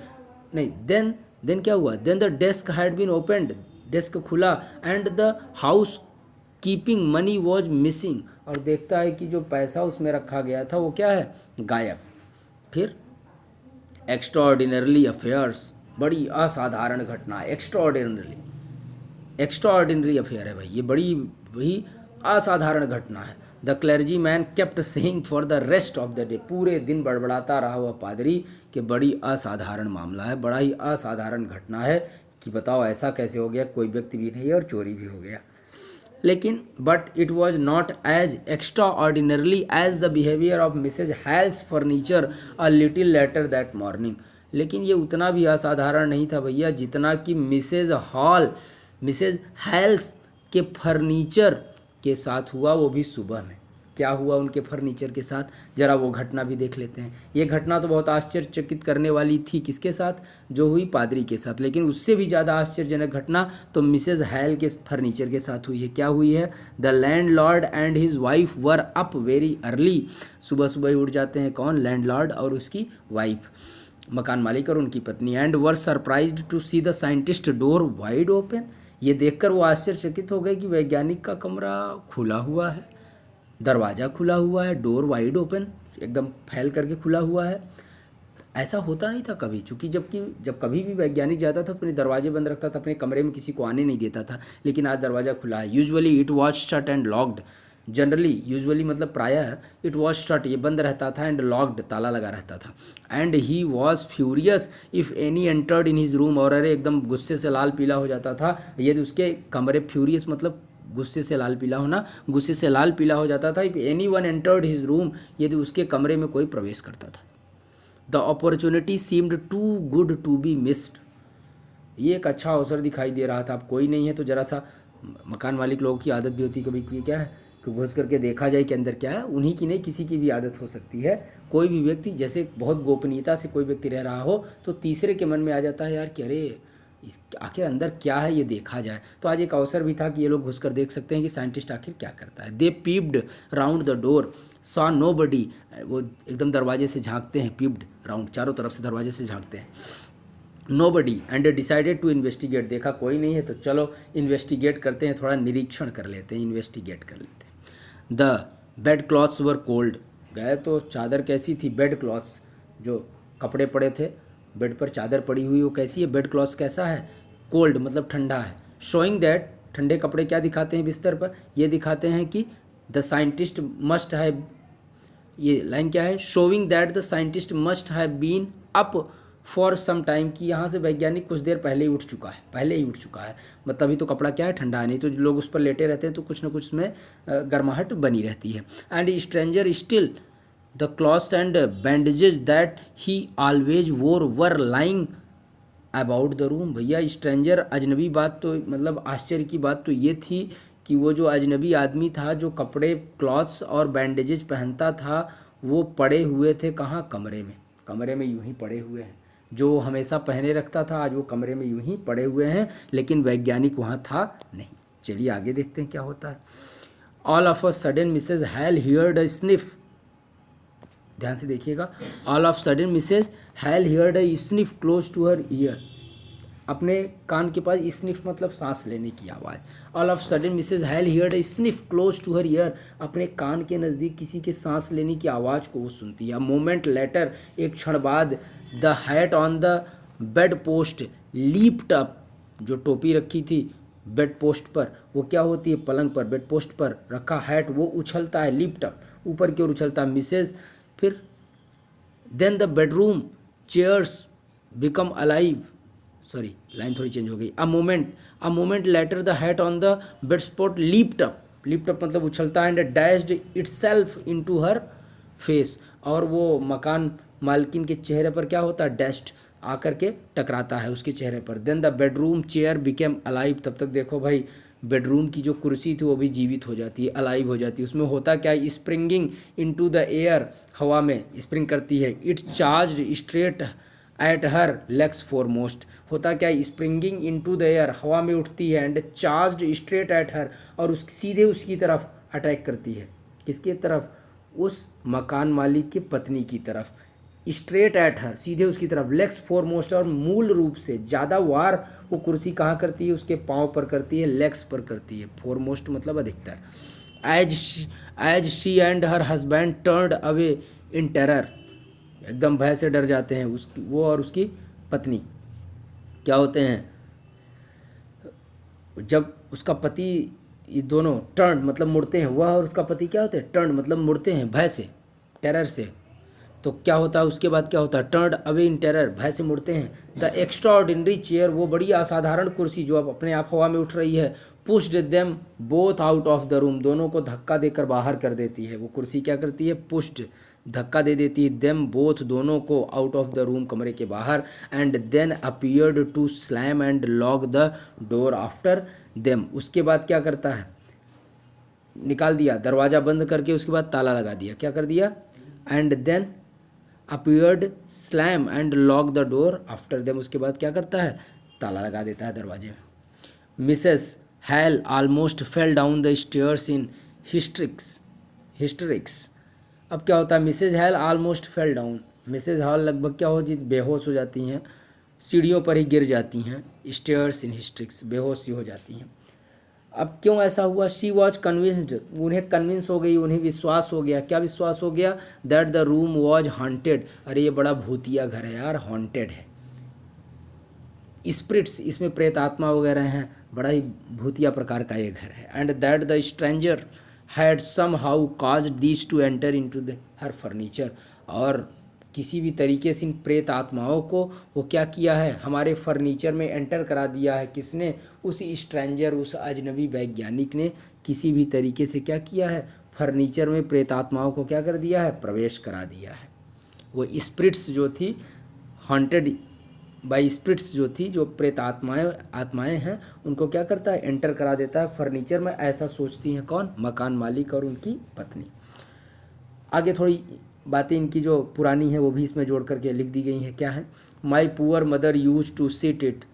नहीं, देन क्या हुआ, then the desk had been opened, desk खुला, and the housekeeping money was missing, और देखता है कि जो पैसा उसमें रखा गया था वो क्या है, गायब। फिर एक्स्ट्राऑर्डिनरी अफेयर्स, बड़ी असाधारण घटना, एक्स्ट्राऑर्डिनरी अफेयर है भाई, ये बड़ी असाधारण घटना है। The clergy man kept saying for the rest of the day, पूरे दिन बड़बड़ाता रहा वह पादरी कि बड़ी असाधारण मामला है, बड़ा ही असाधारण घटना है, कि बताओ ऐसा कैसे हो गया, कोई व्यक्ति भी नहीं है और चोरी भी हो गया। लेकिन but it was not as extraordinarily as the behaviour of Mrs Hall's furniture a little later that morning, लेकिन ये उतना भी असाधारण नहीं था भैया जितना कि मिसेज हैल्स के फर्नीचर के साथ हुआ, वो भी सुबह में। क्या हुआ उनके फर्नीचर के साथ, जरा वो घटना भी देख लेते हैं। ये घटना तो बहुत आश्चर्यचकित करने वाली थी, किसके साथ, जो हुई पादरी के साथ, लेकिन उससे भी ज़्यादा आश्चर्यजनक घटना तो मिसेज हैल के फर्नीचर के साथ हुई है। क्या हुई है, the landlord and his wife were up very early, सुबह सुबह ही उठ जाते हैं, कौन, लैंडलॉर्ड और उसकी वाइफ, मकान मालिक और उनकी पत्नी, and were surprised to see the scientist door wide open, ये देखकर वो आश्चर्यचकित हो गए कि वैज्ञानिक का कमरा खुला हुआ है, दरवाज़ा खुला हुआ है, डोर वाइड ओपन, एकदम फैल करके खुला हुआ है। ऐसा होता नहीं था कभी, चूँकि जब कभी भी वैज्ञानिक जाता था तो अपने दरवाजे बंद रखता था, अपने कमरे में किसी को आने नहीं देता था, लेकिन आज दरवाज़ा खुला है। Usually it was shut and locked, generally, usually मतलब प्रायः, इट वॉज शट, ये बंद रहता था, एंड लॉक्ड, ताला लगा रहता था। And he was furious if any entered in his room, और अरे एकदम गुस्से से लाल पीला हो जाता था यदि उसके कमरे, फ्यूरियस मतलब गुस्से से लाल पीला होना, गुस्से से लाल पीला हो जाता था, if anyone entered his room, यदि उसके कमरे में कोई प्रवेश करता था। The opportunity seemed too good to be missed, ये एक अच्छा अवसर दिखाई दे रहा था। अब कोई नहीं है तो जरा सा, मकान मालिक लोगों की आदत भी होती कभी, क्या है कि घुस करके देखा जाए कि अंदर क्या है। उन्हीं की नहीं, किसी की भी आदत हो सकती है। कोई भी व्यक्ति जैसे बहुत गोपनीयता से कोई व्यक्ति रह रहा हो तो तीसरे के मन में आ जाता है यार कि अरे इस आखिर अंदर क्या है, ये देखा जाए। तो आज एक अवसर भी था कि ये लोग घुस कर देख सकते हैं कि साइंटिस्ट आखिर क्या करता है। They peeped round the door saw nobody, वो एकदम दरवाजे से झांकते हैं, पीप्ड राउंड, चारों तरफ से दरवाजे से झांकते हैं। Nobody and decided to investigate, देखा कोई नहीं है तो चलो इन्वेस्टिगेट करते हैं, थोड़ा निरीक्षण कर लेते हैं, इन्वेस्टिगेट कर लेते हैं। The bed clothes were cold, गए तो चादर कैसी थी, बेड क्लॉथ्स, जो कपड़े पड़े थे बेड पर, चादर पड़ी हुई वो कैसी है, बेड क्लॉथ्स कैसा है, कोल्ड मतलब ठंडा है। शोइंग दैट, ठंडे कपड़े क्या दिखाते हैं बिस्तर पर, ये दिखाते हैं कि द साइंटिस्ट मस्ट हैव, ये लाइन क्या है, showing that the scientist must have been up for some time, कि यहाँ से वैज्ञानिक कुछ देर पहले ही उठ चुका है, पहले ही उठ चुका है। मतलब तभी तो कपड़ा क्या है, ठंडा है, नहीं तो लोग उस पर लेटे रहते हैं तो कुछ ना कुछ उसमें गर्माहट बनी रहती है। And stranger still the clothes and bandages that he always wore were lying about the room. भैया स्ट्रेंजर, अजनबी बात तो मतलब आश्चर्य की बात तो ये थी कि वो जो अजनबी आदमी था जो कपड़े क्लॉथ्स और बैंडेजेज पहनता था वो पड़े हुए थे कहाँ, कमरे में, कमरे में यूं ही पड़े हुए हैं। जो हमेशा पहने रखता था आज वो कमरे में यूं ही पड़े हुए हैं, लेकिन वैज्ञानिक वहाँ था नहीं। चलिए आगे देखते हैं क्या होता है। All of a sudden Mrs Hall heard a sniff, ध्यान से देखिएगा, all of sudden Mrs Hall heard a sniff close to her ear, अपने कान के पास, स्निफ मतलब सांस लेने की आवाज़। All of sudden Mrs Hall heard a sniff close to her ear, अपने कान के नज़दीक किसी के सांस लेने की आवाज़ को वो सुनती है। मोमेंट लेटर, एक क्षण बाद, the hat on the bed post leaped up, जो टोपी रखी थी बेड पोस्ट पर, वो क्या होती है, पलंग पर बेड पोस्ट पर रखा हैट वो उछलता है, लीप्ड अप, ऊपर की ओर उछलता है। मिसेज, फिर then the bedroom chairs become alive, sorry line थोड़ी चेंज हो गई। A moment later the hat on the bed spot leaped up, leaped up मतलब उछलता है, and dashed itself into her face, और वो मकान मालकिन के चेहरे पर क्या होता है, डैश्ड आकर के टकराता है उसके चेहरे पर। Then the bedroom chair became alive, तब तक देखो भाई बेडरूम की जो कुर्सी थी वो भी जीवित हो जाती है, अलाइव हो जाती है। उसमें होता क्या है, स्प्रिंगिंग इनटू द एयर, हवा में स्प्रिंग करती है। It's charged straight at her legs foremost, होता क्या है, स्प्रिंगिंग इनटू द एयर, हवा में उठती है, and charged straight at her, और सीधे उसकी तरफ अटैक करती है। किसकी तरफ, उस मकान मालिक की पत्नी की तरफ। स्ट्रेट एट हर, सीधे उसकी तरफ। लेग्स फॉरमोस्ट, और मूल रूप से ज़्यादा वार वो कुर्सी कहाँ करती है, उसके पाँव पर करती है, लेग्स पर करती है। फॉरमोस्ट मतलब अधिकतर। As she and her husband turned away in terror, एकदम भय से डर जाते हैं उसकी, वो और उसकी पत्नी क्या होते हैं, जब उसका पति, ये दोनों टर्न मतलब मुड़ते हैं, वह और उसका पति क्या होते हैं, टर्न मतलब मुड़ते हैं भय से, टेरर से। तो क्या होता है उसके बाद, क्या होता है, टर्न अवे इन टेरर, भय से मुड़ते हैं। द एक्स्ट्रा ऑर्डिनरी चेयर, वो बड़ी असाधारण कुर्सी जो अब अपने आप हवा में उठ रही है, pushed them both out of the room, दोनों को धक्का देकर बाहर कर देती है। वो कुर्सी क्या करती है, पुश्ड, धक्का दे देती है, देम बोथ, दोनों को, आउट ऑफ द रूम, कमरे के बाहर। And then appeared to slam and lock the door after them, उसके बाद क्या करता है, निकाल दिया, दरवाज़ा बंद करके उसके बाद ताला लगा दिया। क्या कर दिया, and then appeared slam and lock the door after them, उसके बाद क्या करता है, ताला लगा देता है दरवाजे में। Mrs Hall almost fell down the stairs in hysterics. अब क्या होता है, Mrs Hall almost fell down, Mrs Hall लगभग क्या हो, बेहोश हो जाती हैं, सीढ़ियों पर ही गिर जाती हैं। स्टेयर्स इन हिस्ट्रिक्स, बेहोश ही हो जाती हैं। अब क्यों ऐसा हुआ, शी वॉज कन्विंस्ड, उन्हें कन्विंस हो गई, उन्हें विश्वास हो गया। क्या विश्वास हो गया, that the room was haunted, अरे ये बड़ा भूतिया घर है यार, हॉन्टेड है। स्पिरिट्स, इसमें प्रेत आत्मा वगैरह हैं, बड़ा ही भूतिया प्रकार का ये घर है। And that the stranger had somehow caused these to enter into the her furniture, और किसी भी तरीके से इन प्रेत आत्माओं को वो क्या किया है, हमारे फर्नीचर में एंटर करा दिया है। किसने, उस स्ट्रेंजर, उस अजनबी वैज्ञानिक ने किसी भी तरीके से क्या किया है, फर्नीचर में प्रेत आत्माओं को क्या कर दिया है, प्रवेश करा दिया है। वो स्पिरिट्स जो थी, हॉन्टेड बाई स्पिरिट्स जो थी, जो प्रेत आत्माएं हैं, उनको क्या करता है, एंटर करा देता है फर्नीचर में। ऐसा सोचती हैं कौन, मकान मालिक और उनकी पत्नी। आगे थोड़ी बातें इनकी जो पुरानी है वो भी इसमें जोड़ करके लिख दी गई हैं। क्या है, my poor mother use to sit it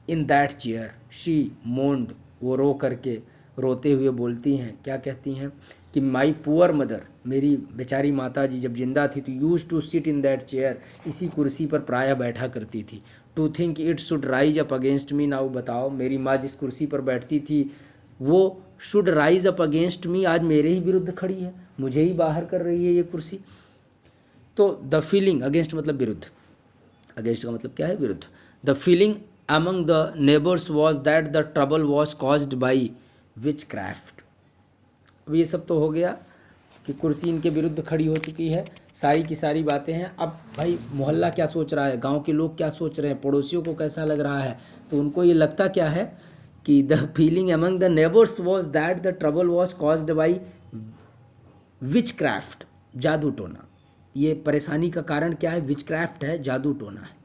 in that chair she moaned. वो रो करके, रोते हुए बोलती हैं, क्या कहती हैं कि माई पुअर मदर, मेरी बेचारी माता जी जब जिंदा थी तो use to sit in that chair, इसी कुर्सी पर प्रायः बैठा करती थी। To think it should rise up against me. Now बताओ, मेरी माँ जिस कुर्सी पर बैठती थी वो should rise up against me, आज मेरे ही विरुद्ध खड़ी है, मुझे ही बाहर कर रही है ये कुर्सी। तो द फीलिंग, अगेंस्ट मतलब विरुद्ध, अगेंस्ट का मतलब क्या है, विरुद्ध। The feeling among the neighbors was that the trouble was caused by witchcraft। अब ये सब तो हो गया कि कुर्सी इनके विरुद्ध खड़ी हो चुकी है, सारी की सारी बातें हैं। अब भाई मोहल्ला क्या सोच रहा है, गांव के लोग क्या सोच रहे हैं, पड़ोसियों को कैसा लग रहा है, तो उनको ये लगता क्या है कि the feeling among the neighbors was that the trouble was caused by witchcraft, जादू टोना। ये परेशानी का कारण क्या है, विचक्राफ्ट है, जादू टोना है।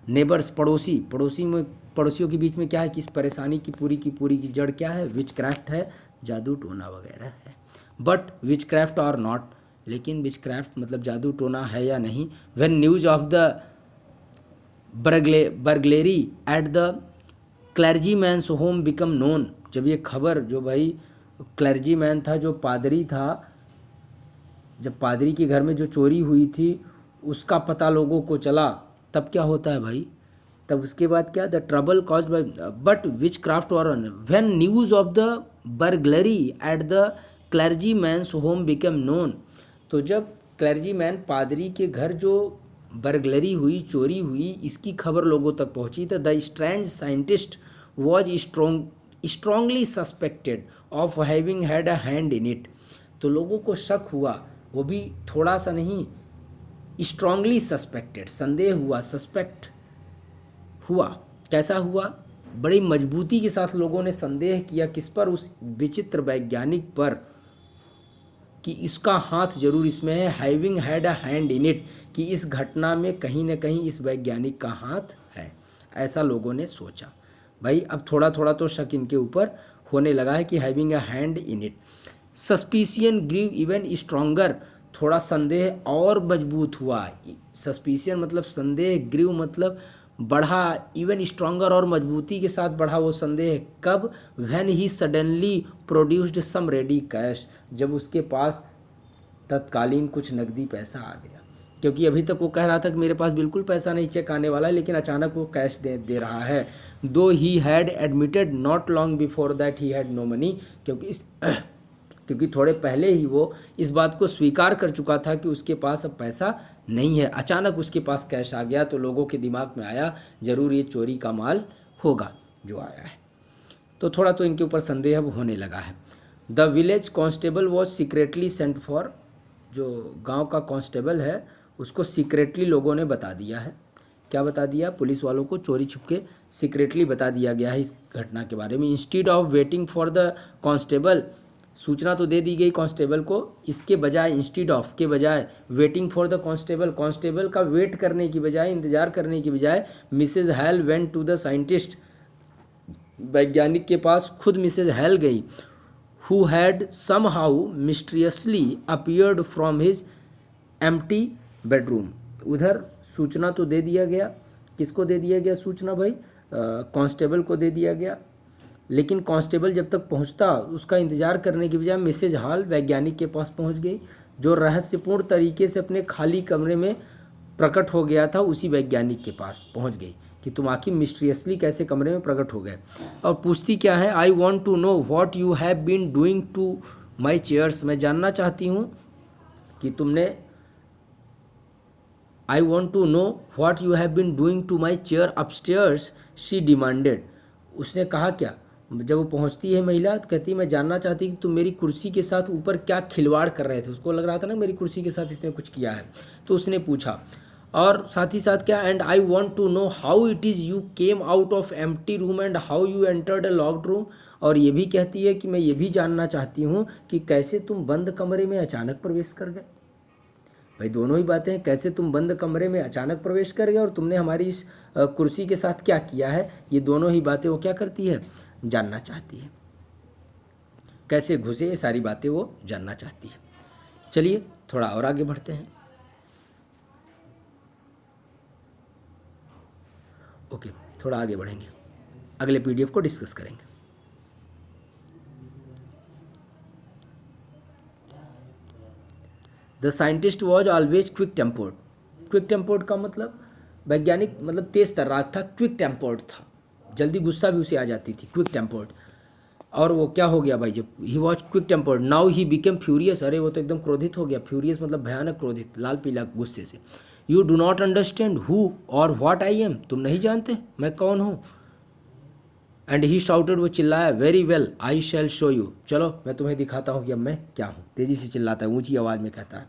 नेबर्स, पड़ोसियों के बीच में क्या है कि इस परेशानी की पूरी की जड़ क्या है, विचक्राफ्ट है, जादू टोना वगैरह है। बट विचक्राफ्ट और नॉट, लेकिन विचक्राफ्ट मतलब जादू टोना है या नहीं। When news of the burglary at the clergyman's home became known, जब ये खबर, जो भाई क्लर्जी मैन था, जो पादरी था, जब पादरी के घर में जो चोरी हुई थी उसका पता लोगों को चला, तब क्या होता है भाई, तब उसके बाद क्या, the trouble caused by but witchcraft or when news of the burglary at the clergyman's home became known. तो जब क्लर्जी मैन, पादरी के घर जो बर्गलरी हुई, चोरी हुई, इसकी खबर लोगों तक पहुंची, तो the strange scientist was strongly suspected of having had a hand in it. तो लोगों को शक हुआ, वो भी थोड़ा सा नहीं, स्ट्रांगली सस्पेक्टेड, संदेह हुआ, सस्पेक्ट हुआ। कैसा हुआ, बड़ी मजबूती के साथ लोगों ने संदेह किया, किस पर, उस विचित्र वैज्ञानिक पर, कि इसका हाथ जरूर इसमें है, having had a hand in it, कि इस घटना में कहीं ना कहीं इस वैज्ञानिक का हाथ है, ऐसा लोगों ने सोचा। भाई अब थोड़ा थोड़ा तो शक इनके ऊपर होने लगा है कि having a hand in it. Suspicion grew even stronger, थोड़ा संदेह और मजबूत हुआ। सस्पिशियन मतलब संदेह, ग्रीव मतलब बढ़ा, इवन स्ट्रॉन्गर और मजबूती के साथ बढ़ा वो संदेह। कब, when he suddenly produced some ready cash, जब उसके पास तत्कालीन कुछ नकदी पैसा आ गया। क्योंकि अभी तक वो कह रहा था कि मेरे पास बिल्कुल पैसा नहीं, चेक आने वाला है, लेकिन अचानक वो कैश दे रहा है। Though he had admitted not long before that he had no money, क्योंकि थोड़े पहले ही वो इस बात को स्वीकार कर चुका था कि उसके पास अब पैसा नहीं है। अचानक उसके पास कैश आ गया तो लोगों के दिमाग में आया जरूर ये चोरी का माल होगा जो आया है। तो थोड़ा तो इनके ऊपर संदेह अब होने लगा है। The village constable was secretly sent for, जो गांव का कांस्टेबल है उसको सीक्रेटली लोगों ने बता दिया है। क्या बता दिया, पुलिस वालों को चोरी छुपके सीक्रेटली बता दिया गया है इस घटना के बारे में। Instead of waiting for the constable, सूचना तो दे दी गई कांस्टेबल को, इसके बजाय, इंस्टीड ऑफ के बजाय, waiting for the constable, constable का वेट करने की बजाय, इंतजार करने की बजाय, Mrs Hale went to the scientist, वैज्ञानिक के पास खुद मिसेज हेल गई, who had somehow mysteriously appeared from his empty bedroom. उधर सूचना तो दे दिया गया, किसको दे दिया गया सूचना भाई, कांस्टेबल को दे दिया गया, लेकिन कांस्टेबल जब तक पहुंचता उसका इंतजार करने की बजाय मिसेज हॉल वैज्ञानिक के पास पहुंच गई, जो रहस्यपूर्ण तरीके से अपने खाली कमरे में प्रकट हो गया था, उसी वैज्ञानिक के पास पहुंच गई कि तुम आखिर मिस्टीरियसली कैसे कमरे में प्रकट हो गए। और पूछती क्या है, I want to know what you have been doing to my chairs, मैं जानना चाहती हूँ कि तुमने, I want to know what you have been doing to my chair upstairs, she demanded. उसने कहा क्या, जब वो पहुंचती है महिला तो कहती है मैं जानना चाहती कि तुम मेरी कुर्सी के साथ ऊपर क्या खिलवाड़ कर रहे थे। उसको लग रहा था ना मेरी कुर्सी के साथ इसने कुछ किया है, तो उसने पूछा। और साथ ही साथ क्या, and I want to know how it is you came out of empty room and how you entered a locked room. और ये भी कहती है कि मैं ये भी जानना चाहती हूँ कि कैसे तुम बंद कमरे में अचानक प्रवेश कर गए। भाई दोनों ही बातें हैं। कैसे तुम बंद कमरे में अचानक प्रवेश कर गए और तुमने हमारी इस कुर्सी के साथ क्या किया है, ये दोनों ही बातें वो क्या करती है, जानना चाहती है। कैसे घुसे, ये सारी बातें वो जानना चाहती है। चलिए थोड़ा और आगे बढ़ते हैं। ओके, थोड़ा आगे बढ़ेंगे, अगले पीडीएफ को डिस्कस करेंगे। The scientist was always quick tempered. Quick tempered का मतलब वैज्ञानिक, मतलब तेज तर्राक था, क्विक टेम्पर्ड था, जल्दी गुस्सा भी उसे आ जाती थी, क्विक टेम्पर्ड। और वो क्या हो गया भाई, जब he was quick tempered now he became furious, अरे वो तो एकदम क्रोधित हो गया, फ्यूरियस मतलब भयानक क्रोधित, लाल पीला गुस्से से। You do not understand who और व्हाट आई एम, तुम नहीं जानते मैं कौन हूँ। एंड ही शाउटेड, वो चिल्लाया, very well I shall show you, चलो मैं तुम्हें दिखाता हूँ कि अब मैं क्या हूँ, तेज़ी से चिल्लाता है, ऊंची आवाज़ में कहता है।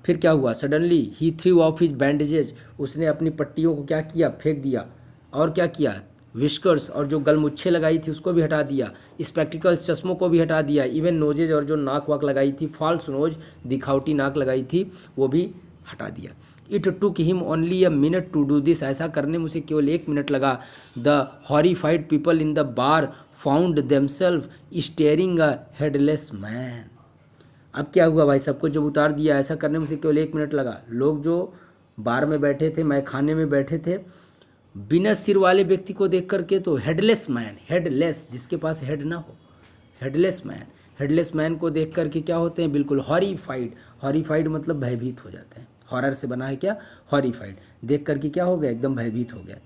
फिर क्या हुआ, suddenly he threw off his bandages, उसने अपनी पट्टियों को क्या किया, फेंक दिया। और क्या किया, विस्कर्स और जो गलमुच्छे लगाई थी उसको भी हटा दिया, स्पेक्टिकल्स चश्मों को भी हटा दिया, इवन नोजेज और जो नाक वाक लगाई थी, फॉल्स नोज दिखावटी नाक लगाई थी वो भी हटा दिया। It took him only a minute to do this, ऐसा करने में उसे केवल 1 मिनट लगा। The horrified people in the bar found themself staring a headless man. अब क्या हुआ भाई, सबको जब उतार दिया, ऐसा करने में उसे केवल 1 मिनट लगा। लोग जो बार में बैठे थे, मैं खाने में बैठे थे, बिना सिर वाले व्यक्ति को देख करके तो हेडलेस मैन, हेडलेस जिसके पास हेड ना हो, हेडलेस मैन, हेडलेस मैन को देख करके क्या होते हैं, बिल्कुल हॉरिफाइड, हॉरिफाइड मतलब भयभीत हो जाते हैं, हॉरर से बना है क्या, हॉरिफाइड, देख करके क्या हो गया, एकदम भयभीत हो गया।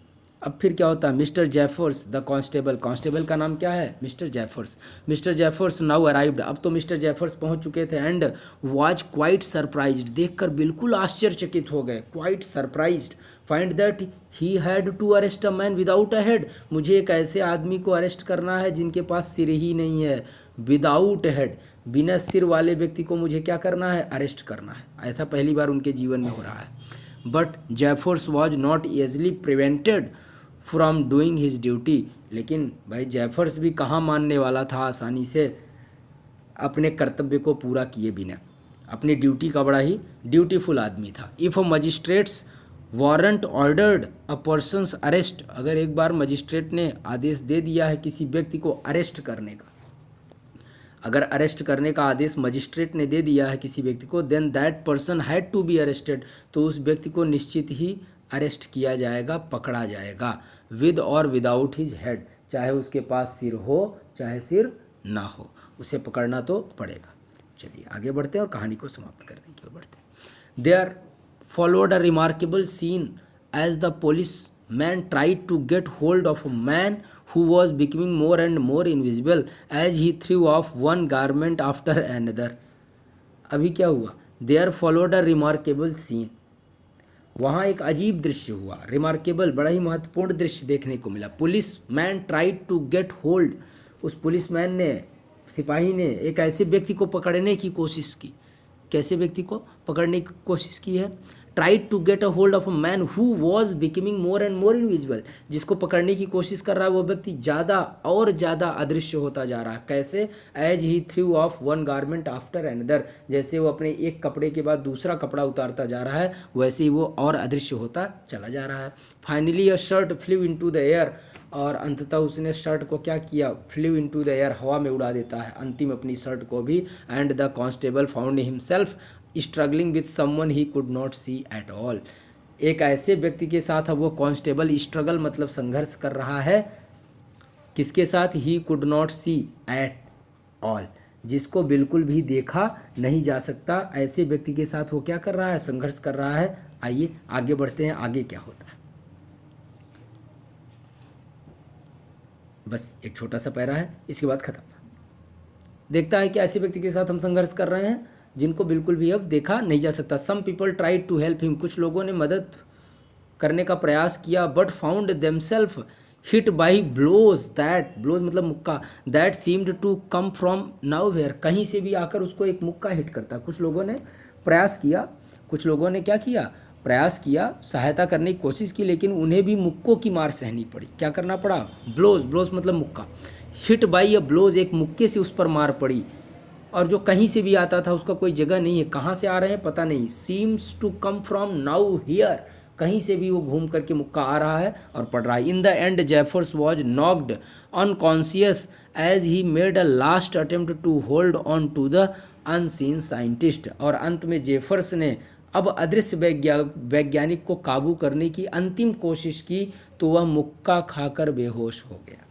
अब फिर क्या होता है, mister Jeffers the constable, constable का नाम क्या है, mister Jeffers. Mister Jeffers now arrived, अब तो मिस्टर जेफर्स पहुंच चुके थे। एंड वाज क्वाइट सरप्राइज्ड, देखकर बिल्कुल आश्चर्यचकित हो गए, quite surprised. Find that he had to arrest a man without a head, मुझे एक ऐसे आदमी को अरेस्ट करना है जिनके पास सिर ही नहीं है, विदाउट हेड, बिना सिर वाले व्यक्ति को मुझे क्या करना है, अरेस्ट करना है। ऐसा पहली बार उनके जीवन में हो रहा है। But Jeffers was not easily prevented from doing his duty, लेकिन भाई जेफर्स भी कहाँ मानने वाला था आसानी से अपने कर्तव्य को पूरा किए बिना, अपनी ड्यूटी का बड़ा ही ड्यूटीफुल आदमी था। If a magistrates warrant ordered a person's arrest, अगर एक बार मजिस्ट्रेट ने आदेश दे दिया है किसी व्यक्ति को अरेस्ट करने का, अगर अरेस्ट करने का आदेश मजिस्ट्रेट ने दे दिया है किसी व्यक्ति को, then that person had to be arrested, तो उस व्यक्ति को निश्चित ही अरेस्ट किया जाएगा, पकड़ा जाएगा, विद और विदाउट हिज हेड, चाहे उसके पास सिर हो चाहे सिर ना हो, उसे पकड़ना तो पड़ेगा। चलिए आगे बढ़ते हैं और कहानी को समाप्त करने की ओर बढ़ते हैं। There followed a remarkable scene as the police man tried to get hold of a man who was becoming more and more invisible as he threw off one garment after another। अभी क्या हुआ, there followed a remarkable scene, वहाँ एक अजीब दृश्य हुआ, remarkable बड़ा ही महत्वपूर्ण दृश्य देखने को मिला। Police man tried to get hold, उस पुलिस मैन ने, सिपाही ने एक ऐसे व्यक्ति को पकड़ने की कोशिश की, कैसे व्यक्ति को पकड़ने की कोशिश की है, tried to get a hold of a man who was becoming more and more invisible, जिसको पकड़ने की कोशिश कर रहा है वो व्यक्ति ज़्यादा और ज़्यादा अदृश्य होता जा रहा है। कैसे, as he threw off one garment after another, जैसे वो अपने एक कपड़े के बाद दूसरा कपड़ा उतारता जा रहा है वैसे ही वो और अदृश्य होता चला जा रहा है। Finally a shirt flu into the air, और अंततः उसने शर्ट को क्या किया, फ्लू इनटू द एयर, हवा में उड़ा देता है अंतिम अपनी शर्ट को भी। And the constable found himself struggling with someone he could not see at all, एक ऐसे व्यक्ति के साथ अब वो कांस्टेबल स्ट्रगल मतलब संघर्ष कर रहा है, किसके साथ, he could not see at all, जिसको बिल्कुल भी देखा नहीं जा सकता, ऐसे व्यक्ति के साथ वो क्या कर रहा है, संघर्ष कर रहा है। आइए आगे बढ़ते हैं, आगे क्या होता है। बस एक छोटा सा पैरा है, इसके बाद खत्म। देखता है कि ऐसे व्यक्ति के साथ हम संघर्ष कर रहे हैं जिनको बिल्कुल भी अब देखा नहीं जा सकता। Some people tried to help him, कुछ लोगों ने मदद करने का प्रयास किया, but found themselves hit by blows, that blows मतलब मुक्का, that seemed to come from nowhere, कहीं से भी आकर उसको एक मुक्का हिट करता। कुछ लोगों ने प्रयास किया, कुछ लोगों ने क्या किया, प्रयास किया, सहायता करने की कोशिश की, लेकिन उन्हें भी मुक्कों की मार सहनी पड़ी। क्या करना पड़ा, ब्लोज, ब्लोज मतलब मुक्का, हिट बाई अ ब्लोज, एक मुक्के से उस पर मार पड़ी, और जो कहीं से भी आता था उसका कोई जगह नहीं है, कहाँ से आ रहे हैं पता नहीं। Seems to come from nowhere, कहीं से भी वो घूम करके मुक्का आ रहा है और पढ़ रहा है। In the end Jaffers was knocked unconscious as he made a last attempt to hold on to the unseen scientist. और अंत में जेफर्स ने अब अदृश्य वैज्ञानिक को काबू करने की अंतिम कोशिश की तो वह मुक्का खाकर बेहोश हो गया।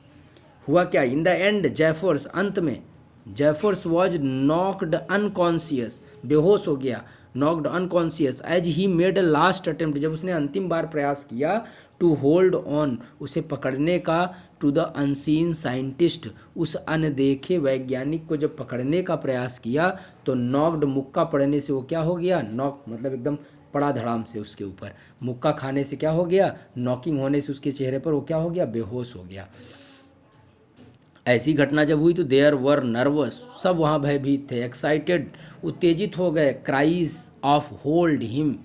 हुआ क्या? इन द एंड जेफर्स, अंत में, जेफर्स वॉज नॉक्ड अनकॉन्शियस, बेहोश हो गया, knocked unconscious as he made a last attempt, जब उसने अंतिम बार प्रयास किया, टू होल्ड ऑन, उसे पकड़ने का, टू द अनसीन साइंटिस्ट, उस अनदेखे वैज्ञानिक को जब पकड़ने का प्रयास किया तो नॉक्ड, मुक्का पड़ने से वो क्या हो गया? नॉक मतलब एकदम पड़ा धड़ाम से उसके ऊपर, मुक्का खाने से क्या हो गया? नॉकिंग होने से उसके चेहरे पर वो क्या हो गया? बेहोश हो गया। ऐसी घटना जब हुई तो देयर वर नर्वस, सब वहाँ भयभीत थे, एक्साइटेड, उत्तेजित हो गए, क्राइज ऑफ होल्ड हिम,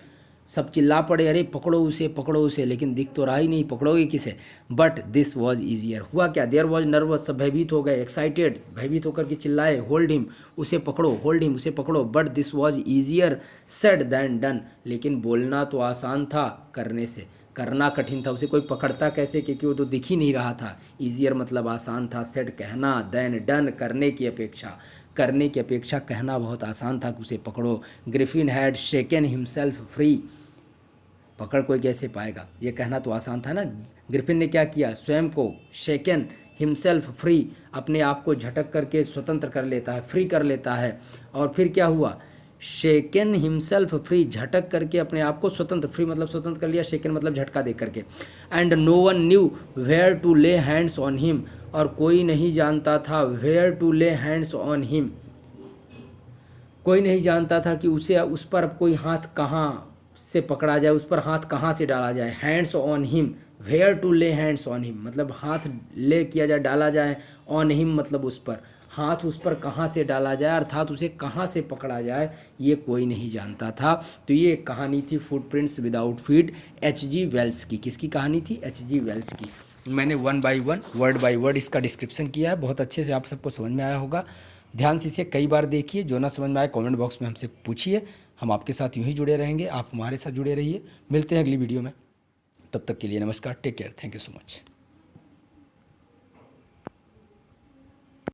सब चिल्ला पड़े, अरे पकड़ो उसे, लेकिन दिख तो रहा ही नहीं, पकड़ोगे किसे? But this was easier. हुआ क्या? देयर वॉज नर्वस, सब भयभीत हो गए, एक्साइटेड, भयभीत होकर के चिल्लाए, होल्ड हिम, उसे पकड़ो, होल्ड हिम, उसे पकड़ो, but this was easier said then done, लेकिन बोलना तो आसान था करने से, करना कठिन था। उसे कोई पकड़ता कैसे, क्योंकि वो तो दिख ही नहीं रहा था। ईजियर मतलब आसान था, सेड कहना, देन डन करने की अपेक्षा, करने की अपेक्षा कहना बहुत आसान था कि उसे पकड़ो। Griffin had shaken himself free, पकड़ कोई कैसे पाएगा, ये कहना तो आसान था ना। ग्रिफिन ने क्या किया? स्वयं को, शेकन हिमसेल्फ फ्री, अपने आप को झटक करके स्वतंत्र कर लेता है, फ्री कर लेता है। और फिर क्या हुआ? शेकन हिमसेल्फ फ्री, झटक करके अपने आप को स्वतंत्र, फ्री मतलब स्वतंत्र कर लिया, शेकन मतलब झटका दे करके। And no one knew where to lay hands on him, और कोई नहीं जानता था where to lay hands on him, कोई नहीं जानता था कि उसे, उस पर कोई हाथ कहाँ से पकड़ा जाए, उस पर हाथ कहाँ से डाला जाए। Hands on him, where to lay hands on him मतलब हाथ ले किया जाए, डाला जाए, ऑन हिम मतलब उस पर, हाथ उस पर कहाँ से डाला जाए, अर्थात उसे कहाँ से पकड़ा जाए, ये कोई नहीं जानता था। तो ये एक कहानी थी footprints without feet, H.G. Wales की। किसकी कहानी थी? H.G. वेल्स की। मैंने 1 बाई 1 वर्ड बाय वर्ड इसका डिस्क्रिप्शन किया है, बहुत अच्छे से आप सबको समझ में आया होगा। ध्यान से इसे कई बार देखिए, जो ना समझ में आए कमेंट बॉक्स में हमसे पूछिए, हम आपके साथ यूं ही जुड़े रहेंगे, आप हमारे साथ जुड़े रहिए। मिलते हैं अगली वीडियो में, तब तक के लिए नमस्कार, take care, thank you so much.